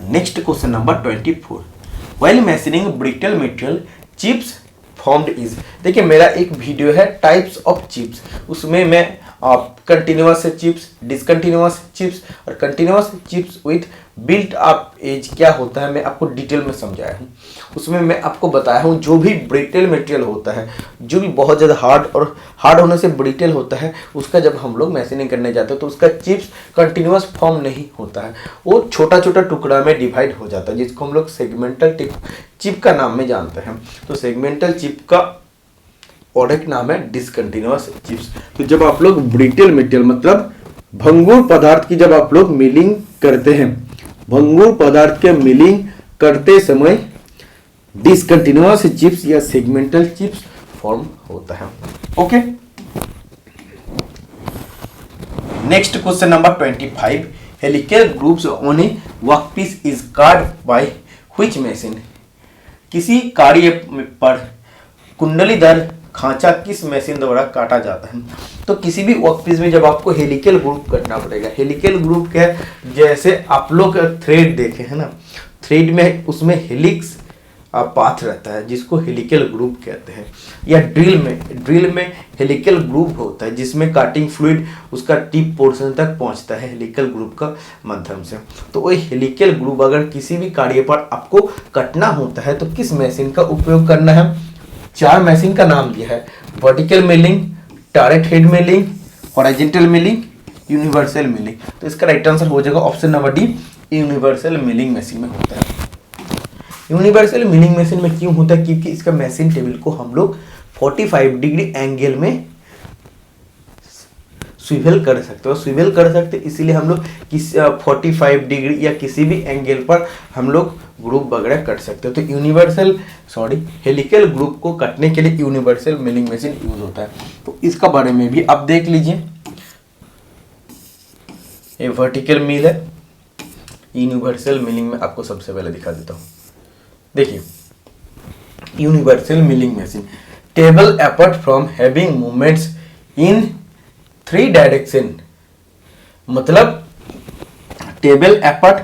next question number 24, while machining brittle material chips formed is. देखिए, मेरा एक वीडियो है टाइप्स ऑफ चिप्स, उसमें मैं कंटिन्यूअस चिप्स, डिसकंटिन्यूअस चिप्स और continuous chips with built up edge क्या होता है मैं आपको डिटेल में समझाया हूँ। उसमें मैं आपको बताया हूँ जो भी ब्रिटल मटेरियल होता है, जो भी बहुत ज़्यादा हार्ड और हार्ड होने से ब्रिटल होता है, उसका जब हम लोग मैशिंग करने जाते हैं तो उसका चिप्स कंटिन्यूअस फॉर्म नहीं होता है, वो छोटा छोटा टुकड़ा में डिवाइड हो जाता है, जिसको हम लोग सेगमेंटल चिप का नाम में जानते हैं। तो सेगमेंटल चिप का और एक नाम है डिसकंटिन्यूअस चिप्स। तो जब आप लोग ब्रिटल मटेरियल मतलब भंगुर पदार्थ की जब आप लोग मिलिंग करते हैं, भंगुर पदार्थ के मिलिंग करते समय डिसकंटिन्यूअस चिप्स या सेगमेंटल चिप्स फॉर्म होता है। Okay, next question number 25, helical grooves on a workpiece is cut by which machine. किसी कार्य पर कुंडलीदार खांचा किस मशीन द्वारा काटा जाता है। तो किसी भी वर्कपीस में जब आपको हेलिकल ग्रुप करना पड़ेगा, हेलिकल ग्रुप क्या है? जैसे आप लोग थ्रेड देखे हैं ना, थ्रेड में उसमें हेलिक्स पाथ रहता है जिसको हेलिकल ग्रुप कहते हैं, या ड्रिल में हेलिकल ग्रुप होता है जिसमें कटिंग फ्लूइड उसका टिप पोर्शन तक पहुंचता है हेलिकल ग्रुप का माध्यम से। तो वही हेलिकल ग्रुप अगर किसी भी कार्य पर आपको कटना होता है तो किस मशीन का उपयोग करना है? 4 मशीन का नाम दिया है, vertical milling, direct head milling, horizontal milling, universal milling. तो इसका राइट आंसर हो जाएगा option number D, universal milling machine में होता है। यूनिवर्सल मिलिंग मशीन में क्यों होता है? क्योंकि इसका मशीन टेबल को हम लोग 45 डिग्री एंगल में स्विवेल कर सकते हो, स्विवेल कर सकते इसीलिए हम लोग किस 45 डिग्री या किसी भी एंगल पर हम लोग ग्रुप वगैरह कट सकते हो। तो हेलिकल ग्रुप को कटने के लिए यूनिवर्सल मिलिंग मशीन यूज होता है। तो इसका बारे में भी आप देख लीजिए, ये वर्टिकल मिल है, यूनिवर्सल मिलिंग में आपको सबसे पहले दिखा देता हूँ। देखिए, universal milling machine table apart from having movements in 3 direction, मतलब table apart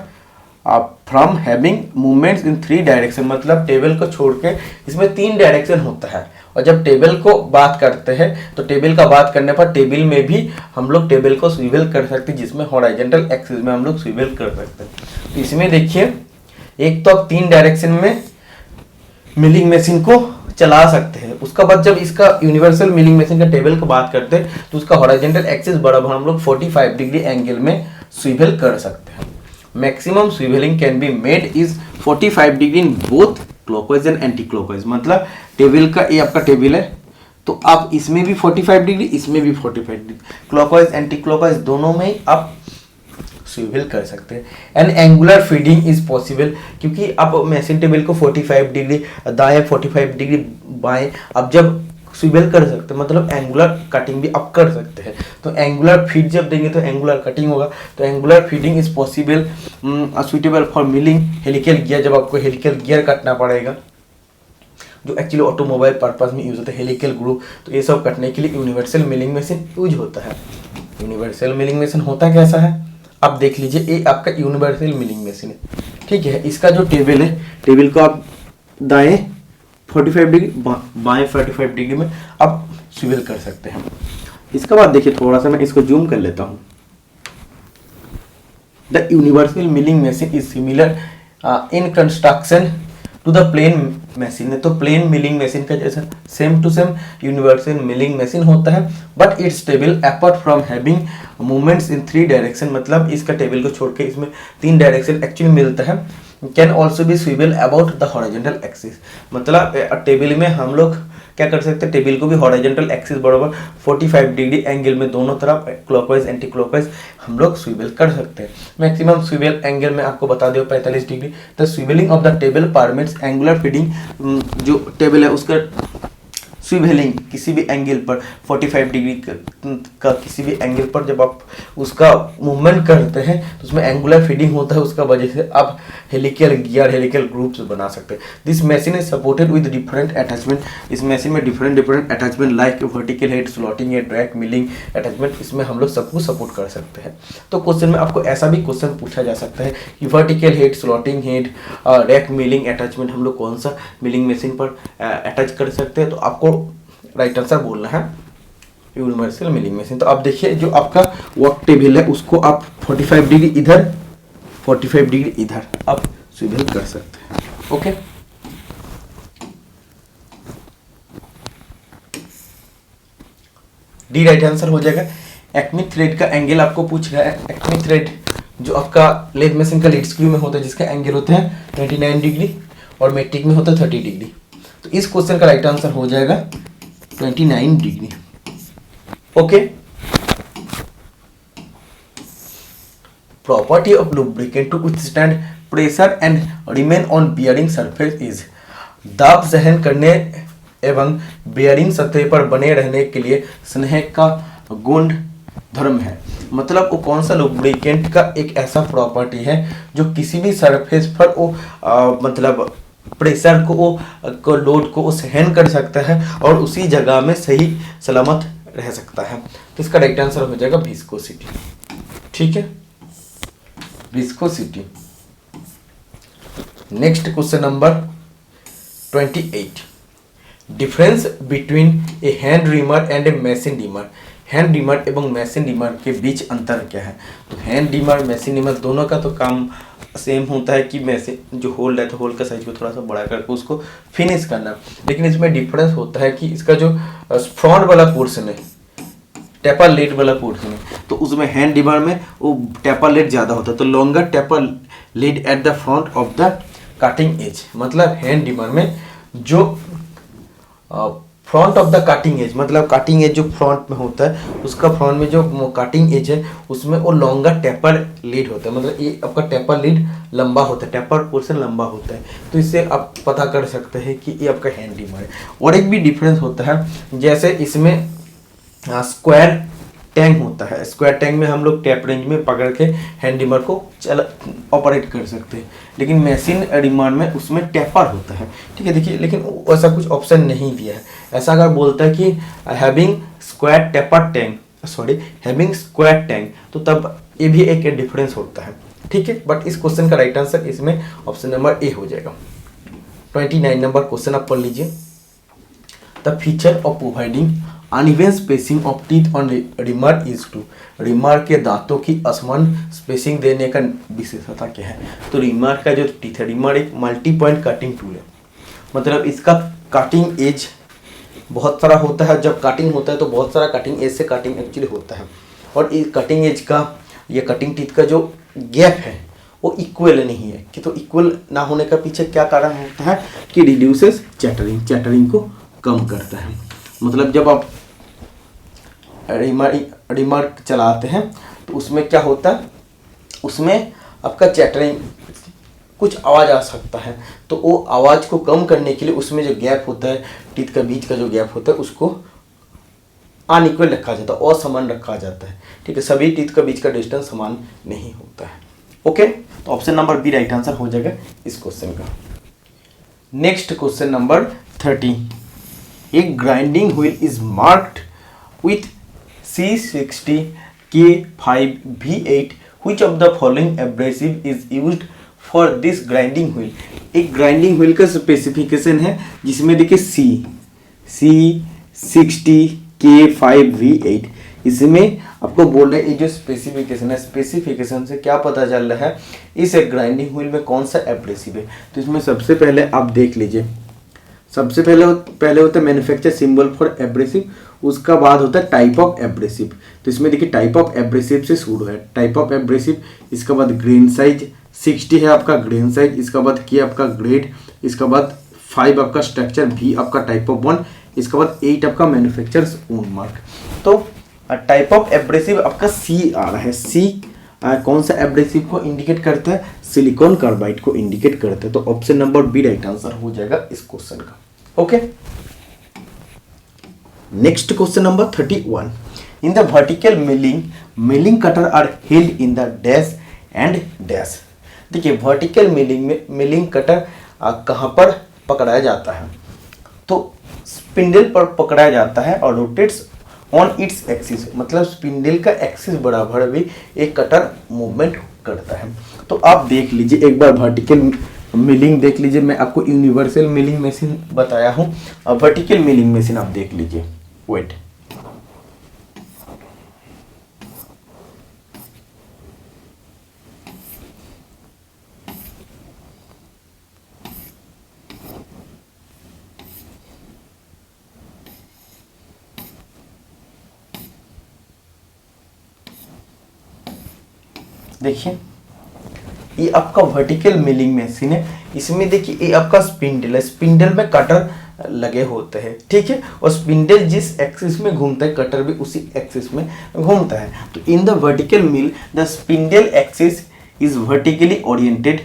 from having movements in 3 direction, मतलब टेबल को छोड़ के इसमें 3 डायरेक्शन होता है। और जब टेबल को बात करते हैं तो टेबल का बात करने पर टेबल में भी हम लोग टेबल को स्विवेल कर सकते हैं, जिसमें हॉरिजॉन्टल एक्सिस में हम लोग स्विवेल कर सकते हैं। तो इसमें देखिए, एक तो आप 3 डायरेक्शन में मिलिंग मशीन को चला सकते हैं। उसका बाद जब इसका यूनिवर्सल मिलिंग मशीन का टेबल को बात करते हैं तो उसका हॉरिजॉन्टल एक्सिस बराबर हम लोग 45 डिग्री एंगल में स्विवेल कर सकते हैं। Maximum swivelling can be made is 45 degree in both clockwise and anti clockwise, मतलब टेबल का, ये आपका टेबल है, तो आप इसमें भी 45 डिग्री, इसमें भी 45 डिग्री, क्लॉकवाइज एंटी क्लॉकवाइज दोनों में ही आप स्विvel कर सकते हैं। And angular feeding is possible, क्योंकि आप मेसिन टेबल को 45 डिग्री दाएं 45 डिग्री बाएं आप जब स्विvel कर सकते हैं, मतलब एंगुलर कटिंग भी आप कर सकते हैं। तो एंगुलर फीड जब देंगे तो एंगुलर कटिंग होगा। तो angular feeding is possible suitable for milling helical gear, जब आपको हेलिकल गियर काटना पड़ेगा जो एक्चुअली ऑटोमोबाइल पर्पस में यूज होता है, हेलिकल ग्रुप, तो ये सब कटने के लिए यूनिवर्सल मिलिंग मशीन यूज होता है। यूनिवर्सल मिलिंग मशीन होता कैसा है आप देख लीजिए, ये आपका यूनिवर्सल मिलिंग मशीन है, ठीक है। इसका जो टेबल है, टेबल को आप दाएं 45 डिग्री बाएं 45 डिग्री में आप स्विvel कर सकते हैं। इसके बाद देखिए, थोड़ा सा मैं इसको जूम कर लेता हूं। The universal milling machine is similar in construction to the plain machine है। तो प्लेन मिलिंग मशीन का जैसा same to same universal milling machine होता है, but its table apart from having movements in 3 direction, मतलब इसका टेबल को छोड़ के इसमें 3 डायरेक्शन एक्चुअली मिलता है। Can also be swivel about the horizontal axis, मतलब टेबल में हम लोग क्या कर सकते हैं, टेबल को भी हॉरिजॉन्टल एक्सिस बराबर 45 डिग्री एंगल में दोनों तरफ क्लॉकवाइज एंटी क्लॉकवाइज हम लोग स्विvel कर सकते हैं। मैक्सिमम स्विvel एंगल में आपको बता दो 45 degree. The swivelling of the table permits angular feeding, जो टेबल है उसका स्विवेलिंग किसी भी एंगल पर 45 डिग्री का किसी भी एंगल पर जब आप उसका मूवमेंट करते हैं तो उसमें एंगुलर फीडिंग होता है, उसका वजह से आप हेलिकल गियर हेलिकल ग्रुप्स बना सकते हैं। This machine is supported with different attachment, इस मशीन में different attachment like vertical head, slotting head, rack, milling attachment, इसमें हम लोग सबको सपोर्ट कर सकते हैं। तो क्वेश्चन में आपको ऐसा भी क्वेश्चन पूछा जा सकता है कि vertical head, slotting head, rack, milling attachment हम लोग कौन सा मिलिंग मशीन पर अटैच कर सकते हैं, तो आपको राइट आंसर बोलना है यूनिवर्सल मिलिंग मशीन। तो आप देखिए, जो आपका वर्क टेबल है उसको आप 45 डिग्री इधर 45 डिग्री इधर आप स्विvel कर सकते हैं। ओके, डी राइट आंसर हो जाएगा। एक्मे थ्रेड का एंगल आपको पूछ रहा है। एक्मे थ्रेड जो आपका लेथ मशीन का लीड स्क्रू में होता है जिसका एंगल होते हैं 29 डिग्री और मेट्रिक में होता है 30 डिग्री। तो इस क्वेश्चन का राइट आंसर हो जाएगा 29 degree. Okay, property of lubricant to withstand pressure and remain on bearing surface is, दाब सहन करने एवं बियरिंग सतह पर बने रहने के लिए स्नेह का गुण धर्म है। मतलब वो कौन सा लुब्रिकेंट का एक ऐसा प्रॉपर्टी है जो किसी भी सरफेस पर वो मतलब प्रेशर को लोड को सहन कर सकता है और उसी जगह में सही सलामत रह सकता है। तो इसका राइट आंसर हो जाएगा विस्कोसिटी। ठीक है, viscosity. Next question number 28, difference between A hand reamer and A machine reamer. Hand reamer एवं मशीन रीमर के बीच अंतर क्या है? तो हैंड रीमर मशीन रीमर दोनों का तो काम सेम होता है कि मशीन जो होल है तो होल का साइज को थोड़ा सा बड़ा करके उसको फिनिश करना, लेकिन इसमें डिफरेंस होता है कि इसका जो फ्रंट वाला पोर्शन है, टेपर लेड वाला पोर्शन है, तो उसमें हैंड रीमर में वो टेपर लेड ज़्यादा होता है, तो longer taper lead at the front of the cutting edge. मतलब हैंड रीमर में जो front of the cutting edge, मतलब कटिंग एज जो फ्रंट में होता है उसका फ्रंट में जो कटिंग एज है उसमें वो लॉन्गर टेपर लीड होता है, मतलब ये आपका टेपर लीड लंबा होता है, टेपर पोर्शन लंबा होता है। तो इससे आप पता कर सकते हैं कि ये आपका हैंड रीमर है। और एक भी डिफरेंस होता है, जैसे इसमें स्क्वायर टैंक होता है, स्क्वायर टैंक में हम लोग टैप रेंज में पकड़ के हैंड रीमर को ऑपरेट कर सकते हैं, लेकिन मशीन रीमर में उसमें टेपर होता है। ठीक है, देखिए, लेकिन ऐसा कुछ ऑप्शन नहीं दिया है। ऐसा अगर बोलता है कि having square taper tank, having square tank, तो तब ये भी एक डिफरेंस होता है। ठीक है, बट इस क्वेश्चन का राइट आंसर इसमें ऑप्शन नंबर ए हो जाएगा। 29 नंबर क्वेश्चन आप पढ़ लीजिए। The feature of providing uneven spacing of teeth on reamer is to, reamer के दांतों की असमान स्पेसिंग देने का विशेषता क्या है? तो रीमर का जो टीथ है, रीमर एक मल्टी पॉइंट कटिंग टूल है, मतलब इसका कटिंग एज बहुत सारा होता है। जब कटिंग होता है तो बहुत सारा कटिंग एज से कटिंग एक्चुअली होता है, और इस कटिंग एज का ये कटिंग टीथ का जो गैप है वो इक्वल नहीं है। कि तो इक्वल ना होने का पीछे क्या कारण होता है कि रिड्यूसेस चैटरिंग, चैटरिंग को कम करता है। मतलब जब आप रिमर चलाते हैं तो उसमें क्या होता है, उसमें आपका चैटरिंग कुछ आवाज़ आ सकता है, तो वो आवाज़ को कम करने के लिए उसमें जो गैप होता है, टीथ का बीच का जो गैप होता है उसको अनइक्वल रखा जाता है, असमान रखा जाता है। ठीक है, सभी टीथ का बीच का डिस्टेंस समान नहीं होता है। ओके, तो option number B right answer हो जाएगा इस क्वेश्चन का। Next question number 30, a grinding wheel is marked with C60 K5 V8 which of the following abrasive is used for this grinding wheel। एक ग्राइंडिंग व्हील का specification है जिसमें देखिए C60 K5 V8, इसमें आपको बोल रहे हैं ये जो स्पेसिफिकेशन है, स्पेसिफिकेशन से क्या पता चल रहा है इस ग्राइंडिंग व्हील में कौन सा एब्रेसिव है। तो इसमें सबसे पहले आप देख लीजिए, सबसे पहले होता है मैन्युफैक्चर सिंबल फॉर एब्रेसिव, उसका बाद होता है टाइप ऑफ एब्रेसिव। तो इसमें देखिए टाइप ऑफ एब्रेसिव से शुरू है, टाइप ऑफ एब्रेसिव, इसका बाद ग्रेन साइज 60 है आपका ग्रेन साइज, इसका बाद K आपका ग्रेड, इसका बाद 5 आपका स्ट्रक्चर, V आपका टाइप ऑफ बॉन्ड, इसका बाद 8 आपका मैन्युफैक्चरर्स ओन मार्क। तो टाइप ऑफ एब्रेसिव आपका C आ रहा है। C कौन सा एब्रेसिव को इंडिकेट करता है, सिलिकॉन कार्बाइड को इंडिकेट करता है। तो option number B right answer हो जाएगा इस क्वेश्चन का। Okay, next question number 31, in the vertical milling cutter are held in the dash and dash. देखिए वर्टिकल मिलिंग में मिलिंग कटर कहाँ पर पकड़ाया जाता है, तो स्पिंडल पर पकड़ाया जाता है और रोटेट्स ऑन इट्स एक्सिस, मतलब स्पिंडल का एक्सिस बराबर भी एक कटर मूवमेंट करता है। तो आप देख लीजिए एक बार वर्टिकल मिलिंग देख लीजिए, मैं आपको यूनिवर्सल मिलिंग मशीन बताया हूँ, अब वर्टिकल मिलिंग मशीन आप देख लीजिए। वेट, देखिए ये आपका वर्टिकल मिलिंग मशीन है, इसमें देखिए ये आपका स्पिंडल है, स्पिंडल में कटर लगे होते हैं। ठीक है, और स्पिंडल जिस एक्सिस में घूमता है कटर भी उसी एक्सिस में घूमता है। तो in the vertical mill the spindle axis is vertically oriented,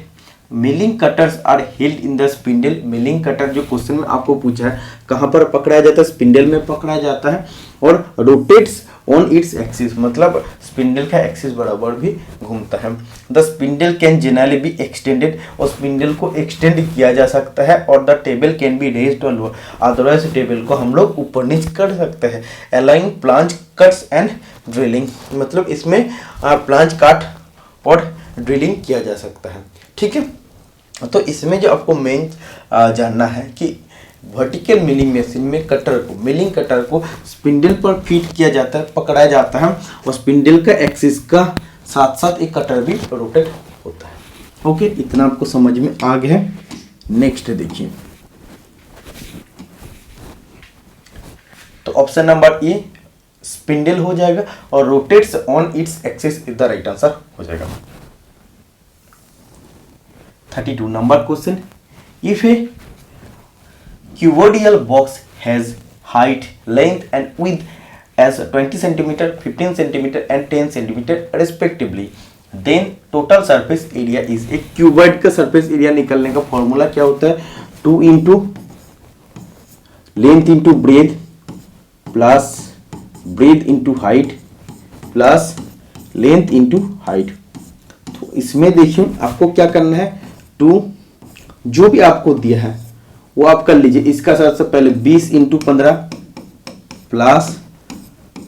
milling cutters are held in the spindle. Milling cutter जो क्वेश्चन में आपको पूछा है कहाँ पर पकड़ाया जाता है, स्पिंडल में पकड़ा जाता है, और रोटेट्स ऑन इट्स एक्सिस, मतलब स्पिंडल का एक्सिस बराबर भी घूमता है। The spindle can generally be extended, और स्पिंडल को एक्सटेंड किया जा सकता है, और the table can be raised और लोअर, अदरवाइज टेबल को हम लोग ऊपर नीचे कर सकते हैं। अलाइंग प्लांच कट्स एंड ड्रिलिंग, मतलब इसमें प्लांच काट और ड्रिलिंग किया जा सकता है। ठीक है, तो इसमें जो आपको मेन जानना है कि वर्टिकल मिलिंग मशीन में कटर को, मिलिंग कटर को स्पिंडल पर फिट किया जाता है, पकड़ाया जाता है, और स्पिंडल का एक्सिस का साथ साथ एक कटर भी रोटेट होता है। ओके, इतना आपको समझ में आ गया है। नेक्स्ट देखिए, तो ऑप्शन नंबर ए स्पिंडल हो जाएगा और rotates on its axis is the right answer हो जाएगा। 32 नंबर क्वेश्चन, if A cuboidal box has height, length and width as 20 cm, 15 cm and 10 cm respectively, then total surface area is। एक cuboid का surface area निकलने का formula क्या होता है, 2 into length into breadth plus breadth into height plus length into height. तो इसमें देखिए आपको क्या करना है, 2 जो भी आपको दिया है वो आप कर लीजिए। इसका सबसे पहले 20 इंटू 15 प्लस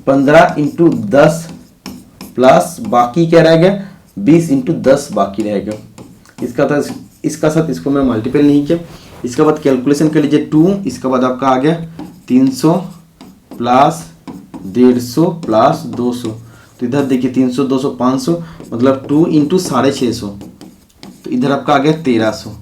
15 इंटू 10 प्लस बाकी क्या रह गया 20 इंटू 10 बाकी रहेगा। इसका साथ इसको मैं मल्टीपल नहीं किया। इसके बाद कैलकुलेशन कर लीजिए 2, इसके बाद आपका आ गया 300 प्लस 150 प्लस 200। तो इधर देखिए 300 200 500, मतलब 2 इंटू 650, तो इधर आपका आ गया 1300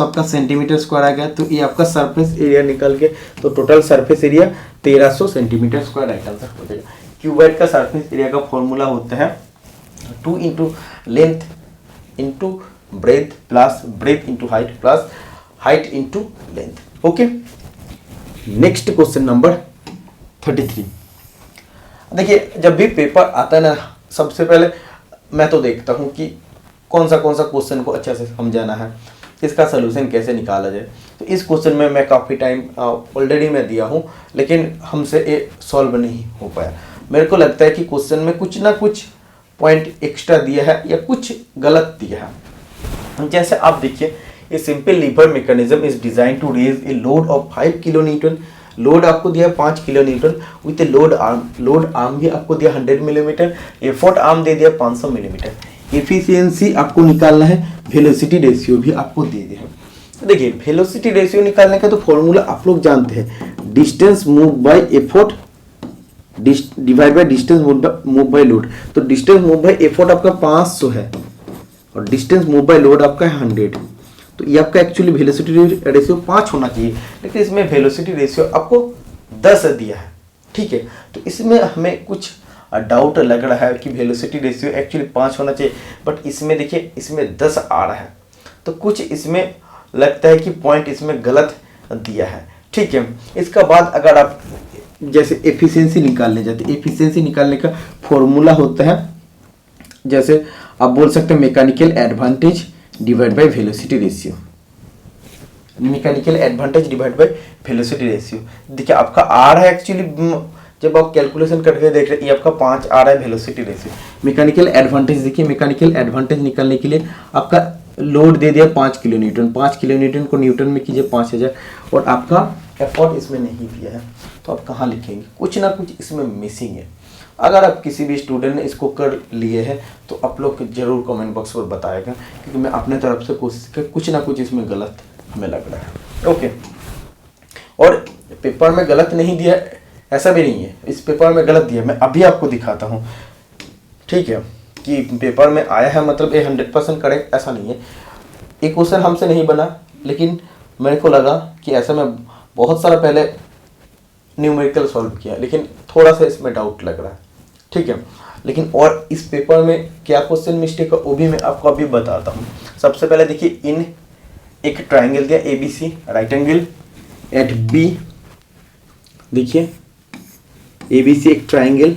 आपका सेंटीमीटर स्क्वायर आ गया। तो ये आपका सरफेस एरिया निकल के, तो total surface area 1300 centimetre square right answer हो जाएगा। क्यूबॉइड का सरफेस एरिया का फॉर्मूला होता है 2 into length into breadth plus breadth into height plus height into length. Okay, next question number 33। देखिए जब भी पेपर आता है ना, सबसे पहले मैं तो देखता हूँ कि कौन सा क्वेश्चन को अच्छे से समझाना है, इसका सोल्यूशन कैसे निकाला जाए। तो इस क्वेश्चन में मैं काफ़ी टाइम ऑलरेडी मैं दिया हूँ, लेकिन हमसे ये सॉल्व नहीं हो पाया। मेरे को लगता है कि क्वेश्चन में कुछ ना कुछ पॉइंट एक्स्ट्रा दिया है या कुछ गलत दिया है। जैसे आप देखिए, a simple lever mechanism is design to raise a load of 5 kilo newton. Load आपको दिया 5 kilo newton with a load arm भी आपको दिया 100 मिलीमीटर, एफर्ट आर्म दे दिया 500 मिलीमीटर। एफिशिएंसी आपको निकालना है, वेलोसिटी रेशियो भी आपको दे दिया है। देखिए वेलोसिटी रेशियो निकालने का तो फॉर्मूला आप लोग जानते हैं, distance move by effort divide by distance move by load. तो डिस्टेंस मूव बाय एफर्ट आपका 500 है और डिस्टेंस मूव बाय लोड आपका है 100। तो ये आपका एक्चुअली वेलोसिटी रेशियो 5 होना चाहिए, लेकिन इसमें वेलोसिटी रेशियो आपको 10 दिया है। ठीक है, तो इसमें हमें कुछ डाउट लग रहा है कि वेलोसिटी रेशियो एक्चुअली 5 होना चाहिए, बट इसमें देखिए इसमें 10 आ रहा है, तो कुछ इसमें लगता है कि पॉइंट इसमें गलत दिया है। ठीक है, इसका बाद अगर आप जैसे एफिशिएंसी निकालने जाते, एफिशिएंसी निकालने का फॉर्मूला होता है, जैसे आप बोल सकते हैं mechanical advantage divide by velocity ratio. Mechanical advantage divide by velocity ratio. देखिए आपका आ रहा है एक्चुअली, जब आप कैलकुलेशन करके देख रहे हैं, ये आपका 5 आ रहा है वेलोसिटी रेशियो। मैकेनिकल एडवांटेज देखिए, मैकेनिकल एडवांटेज निकालने के लिए आपका लोड दे दिया 5 किलो न्यूटन, 5 किलो न्यूटन को न्यूटन में कीजिए 5000, और आपका एफर्ट इसमें नहीं दिया है, तो आप कहाँ लिखेंगे? कुछ ना कुछ इसमें मिसिंग है। अगर आप किसी भी स्टूडेंट ने इसको कर लिए है तो आप लोग जरूर कमेंट बॉक्स पर बताएगा, क्योंकि मैं अपने तरफ से कोशिश कर, कुछ ना कुछ इसमें गलत हमें लग रहा है। ओके, और पेपर में गलत नहीं दिया ऐसा भी नहीं है, इस पेपर में गलत दिया, मैं अभी आपको दिखाता हूँ। ठीक है, कि पेपर में आया है मतलब ये 100% करेक्ट ऐसा नहीं है। एक क्वेश्चन हमसे नहीं बना, लेकिन मेरे को लगा कि ऐसा मैं बहुत सारा पहले न्यूमेरिकल सॉल्व किया, लेकिन थोड़ा सा इसमें डाउट लग रहा है। ठीक है, लेकिन और इस पेपर में क्या क्वेश्चन मिस्टेक है वो भी मैं आपको अभी बताता हूँ। सबसे पहले देखिए, इन एक ट्राइंगल दिया ABC, right angle at B। देखिए ABC एक ट्राइंगल,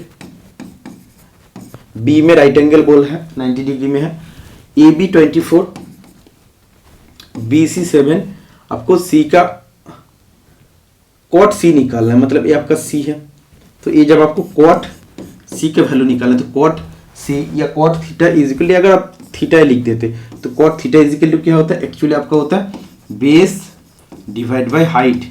B में राइट एंगल बोल है 90 डिग्री में है, AB 24, BC 7। आपको C का कॉट C निकालना है, मतलब ये आपका C है, तो ये जब आपको कॉट C के वैल्यू निकालना है तो कॉट C या कॉट थीटा इजिकली, अगर आप थीटा लिख देते तो कॉट थीटा इजिकली क्या होता है? एक्चुअली आपका होता है बेस डिवाइड बाय हाइट।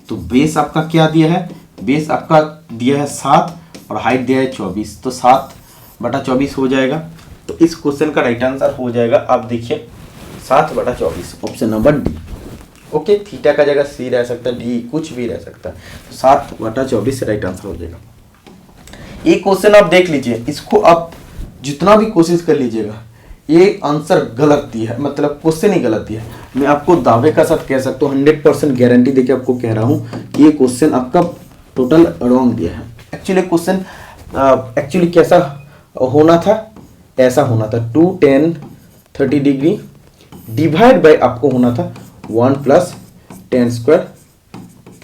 तो बेस आपका क्या दिया है? बेस आपका दिया है 7 और हाइट दिया है 24, तो 7/24 हो जाएगा। तो इस क्वेश्चन का राइट आंसर हो जाएगा, आप देखिए 7/24, option number D. Okay, theta का जगह C रह सकता है, डी कुछ भी रह सकता है, तो 7/24 राइट आंसर हो जाएगा। ये क्वेश्चन आप देख लीजिए, इसको आप जितना भी कोशिश कर लीजिएगा, ये आंसर गलत दिया है, मतलब क्वेश्चन ही गलत दिया है। मैं आपको दावे का साथ कह सकता हूँ, 100% गारंटी देके आपको कह रहा हूँ कि ये क्वेश्चन आपका टोटल रॉन्ग दिया है। एक्चुअली क्वेश्चन एक्चुअली कैसा होना था? ऐसा होना था 2 10 30 डिग्री डिवाइड बाय आपको होना था 1 + 10 स्क्वायर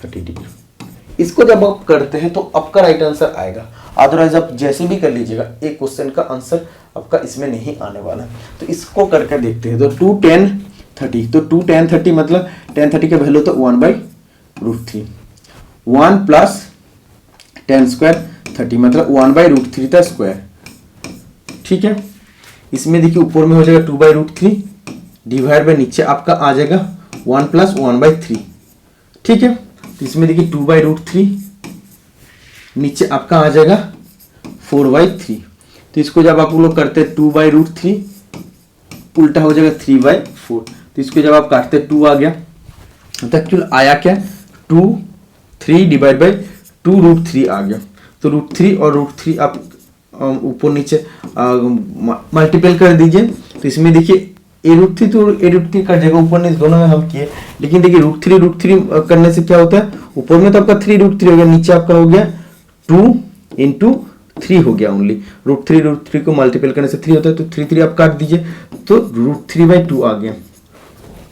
30 डिग्री। इसको जब आप करते हैं तो आपका राइट आंसर आएगा, अदरवाइज आप जैसे भी कर लीजिएगा, एक क्वेश्चन का आंसर आपका इसमें नहीं आने वाला। तो इसको करके देखते हैं। तो 2 10 30, तो 2 10 30 मतलब 10 30 का वैल्यू तो 1/√3, 1 + 10 स्क्वायर 30 मतलब 1/√3 का स्क्वायर। ठीक है, इसमें देखिए ऊपर में हो जाएगा 2/√3 डिवाइड बाय नीचे आपका आ जाएगा 1 + 1/3। ठीक है, तो इसमें देखिए 2/√3 नीचे आपका आ जाएगा 4/3। तो इसको जब आप लोग करते हैं 2/√3 उल्टा हो जाएगा 3/4। तो इसको जब आप काटते 2 आ गया, तो एक्चुअली आया क्या? 2 3 डिवाइड बाय 2√3 आ गया। तो √3 और √3 आप ऊपर नीचे मल्टीपल कर दीजिए। तो इसमें देखिए a√3 तो a√3 कर जाएगा, ऊपर नीचे दोनों में हम किए, लेकिन देखिए √3 करने से क्या होता है? ऊपर में तो आपका 3√3 हो गया, नीचे आपका हो गया 2 × 3 हो गया ओनली। √3 को मल्टीपल करने से 3 होता है, तो 3 आप काट दीजिए, तो √3/2 आ गया।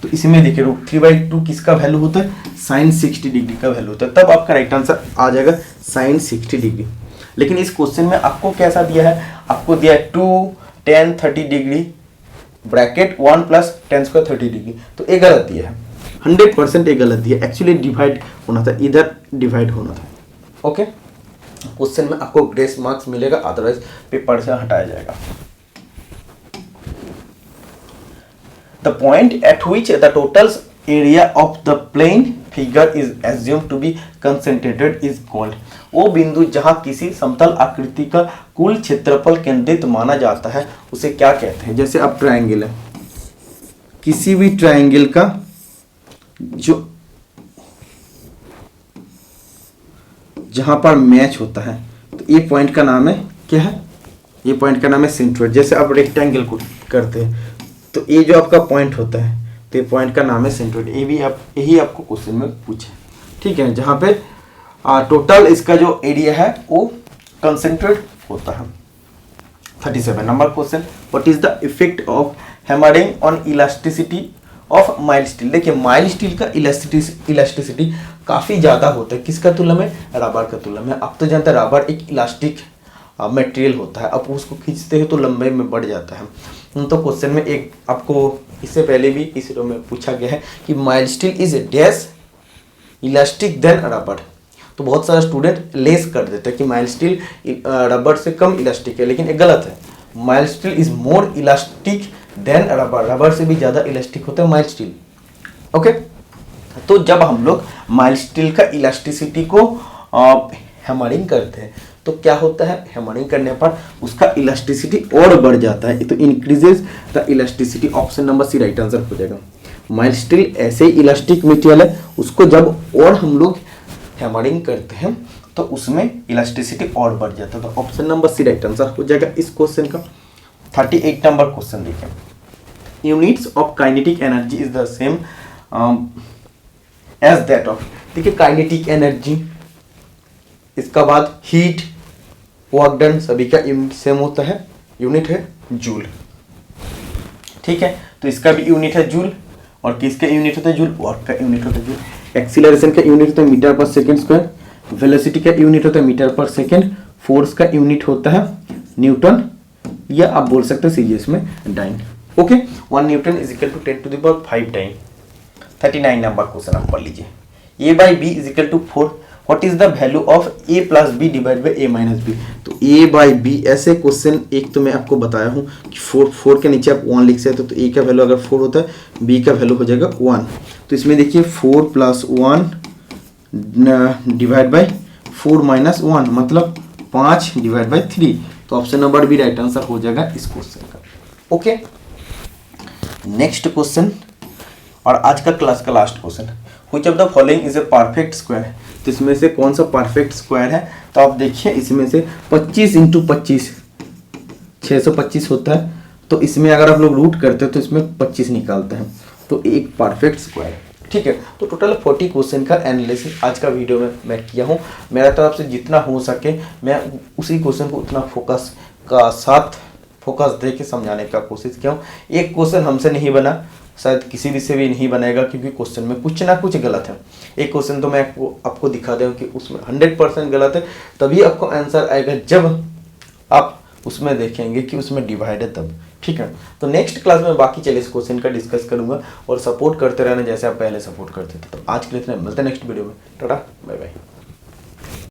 तो इसमें देखिए √3/2 किसका वैल्यू होता है, साइन 60 डिग्री का वैल्यू होता है, तब आपका राइट आंसर आ जाएगा साइन 60 डिग्री। लेकिन इस क्वेश्चन में आपको कैसा दिया है, आपको दिया है 2 tan 30 degree bracket 1 + tan² 30 degree, तो ये गलत दिया है, 100% ये गलत दिया। एक्चुअली डिवाइड होना था, इधर डिवाइड होना था। ओके, क्वेश्चन में आपको ग्रेस मार्क्स मिलेगा, अदरवाइज पेपर से हटाया जाएगा। The point at which the total area of the plane figure is assumed to be concentrated is called, वो बिंदु जहां किसी समतल आकृति का कुल क्षेत्रफल केंद्रित माना जाता है उसे क्या कहते हैं। जैसे अब ट्रायंगल है, किसी भी ट्रायंगल का जो जहां पर मैच होता है, तो ये पॉइंट का नाम है क्या है, ये पॉइंट का नाम है सेंट्रोइड। जैसे आप रेक्टेंगल को करते हैं तो ये जो आपका पॉइंट होता है, तो ये पॉइंट का नाम है सेंट्रोइड। ये भी आप यही आपको क्वेश्चन में पूछे, ठीक है, जहां पे टोटल इसका जो एरिया है वो कंसेंट्रेट होता है। 37 number question, what is the effect of hammering on elasticity of mild steel. देखिए माइल्ड स्टील का इलास्टिसिटी काफ़ी ज़्यादा होता है, किसका तुलना में, रबर का तुलना में। आप तो जानते हैं रबर एक इलास्टिक मटेरियल होता है, आप उसको खींचते हैं तो लंबाई में बढ़ जाता है। तो क्वेश्चन में एक आपको इससे पहले भी इस रो में पूछा गया है कि mild steel is dash elastic than rubber, तो बहुत सारे स्टूडेंट लेस कर देते हैं कि माइल्ड स्टील रबर से कम इलास्टिक है, लेकिन ये गलत है। Mild steel is more elastic than rubber, rubber से भी ज़्यादा इलास्टिक होता है माइल्ड स्टील। ओके, तो जब हम लोग माइल्ड स्टील का इलास्टिसिटी को हैमरिंग करते हैं तो क्या होता है, हैमरिंग करने पर उसका इलास्टिसिटी और बढ़ जाता है, तो increases the elasticity. Option number C right answer हो जाएगा। माइल्ड स्टील ऐसे ही इलास्टिक मटेरियल है, उसको जब और हम लोग हैमरिंग करते हैं तो उसमें इलास्टिसिटी और बढ़ जाता है, तो option number C right answer हो जाएगा इस क्वेश्चन का। 38 नंबर क्वेश्चन देखिए, units of kinetic energy is the same as that of. देखिए काइनेटिक एनर्जी, इसका बाद हीट, वर्क डन, सभी का यूनिट सेम होता है, यूनिट है जूल, ठीक है। तो इसका भी यूनिट है जूल, और किसका यूनिट होता है जूल, वर्क का यूनिट होता है जूल। एक्सीलरेशन का यूनिट होता है मीटर पर सेकेंड स्क्वायर, वेलोसिटी का यूनिट होता है मीटर पर सेकेंड, फोर्स का यूनिट होता है न्यूटन, या आप बोल सकते हैं सीजीएस में dyne. Okay, 1 newton is equal to 10⁵ time. 39 number question आप पढ़ लीजिए, a/b is equal to 4, what is the value of a + b divide by a - b। तो a/b ऐसे क्वेश्चन एक तो मैं आपको बताया हूँ कि 4 के नीचे आप 1 लिख सकते हो, तो a का वैल्यू अगर 4 होता है b का वैल्यू हो जाएगा 1। तो इसमें देखिए 4 + 1 डिवाइड बाई 4 - 1 मतलब 5 डिवाइड बाई 3, तो option number B right answer हो जाएगा इस क्वेश्चन का। ओके, नेक्स्ट क्वेश्चन और आज का क्लास का last question, which of the following is a perfect square. तो इसमें से कौन सा परफेक्ट स्क्वायर है, तो आप देखिए इसमें से 25 × 25 625 होता है, तो इसमें अगर आप लोग रूट करते हैं तो इसमें 25 निकालते हैं, तो एक परफेक्ट स्क्वायर है, ठीक है। तो टोटल 40 क्वेश्चन का एनालिसिस आज का वीडियो में मैं किया हूँ। मेरा तरफ से जितना हो सके मैं उसी क्वेश्चन को उतना फोकस दे के समझाने का कोशिश किया हूँ। एक क्वेश्चन हमसे नहीं बना, शायद किसी भी से भी नहीं बनेगा, क्योंकि क्वेश्चन में कुछ ना कुछ गलत है। एक क्वेश्चन तो मैं आपको दिखा दूँ कि उसमें 100% गलत है, तभी आपको आंसर आएगा जब आप उसमें देखेंगे कि उसमें डिवाइड है तब, ठीक है। तो नेक्स्ट क्लास में बाकी चलिए इस क्वेश्चन का डिस्कस करूंगा, और सपोर्ट करते रहना जैसे आप पहले सपोर्ट करते थे। तो आज के लिए इतना, मिलते हैं नेक्स्ट वीडियो में, टाटा बाय बाय।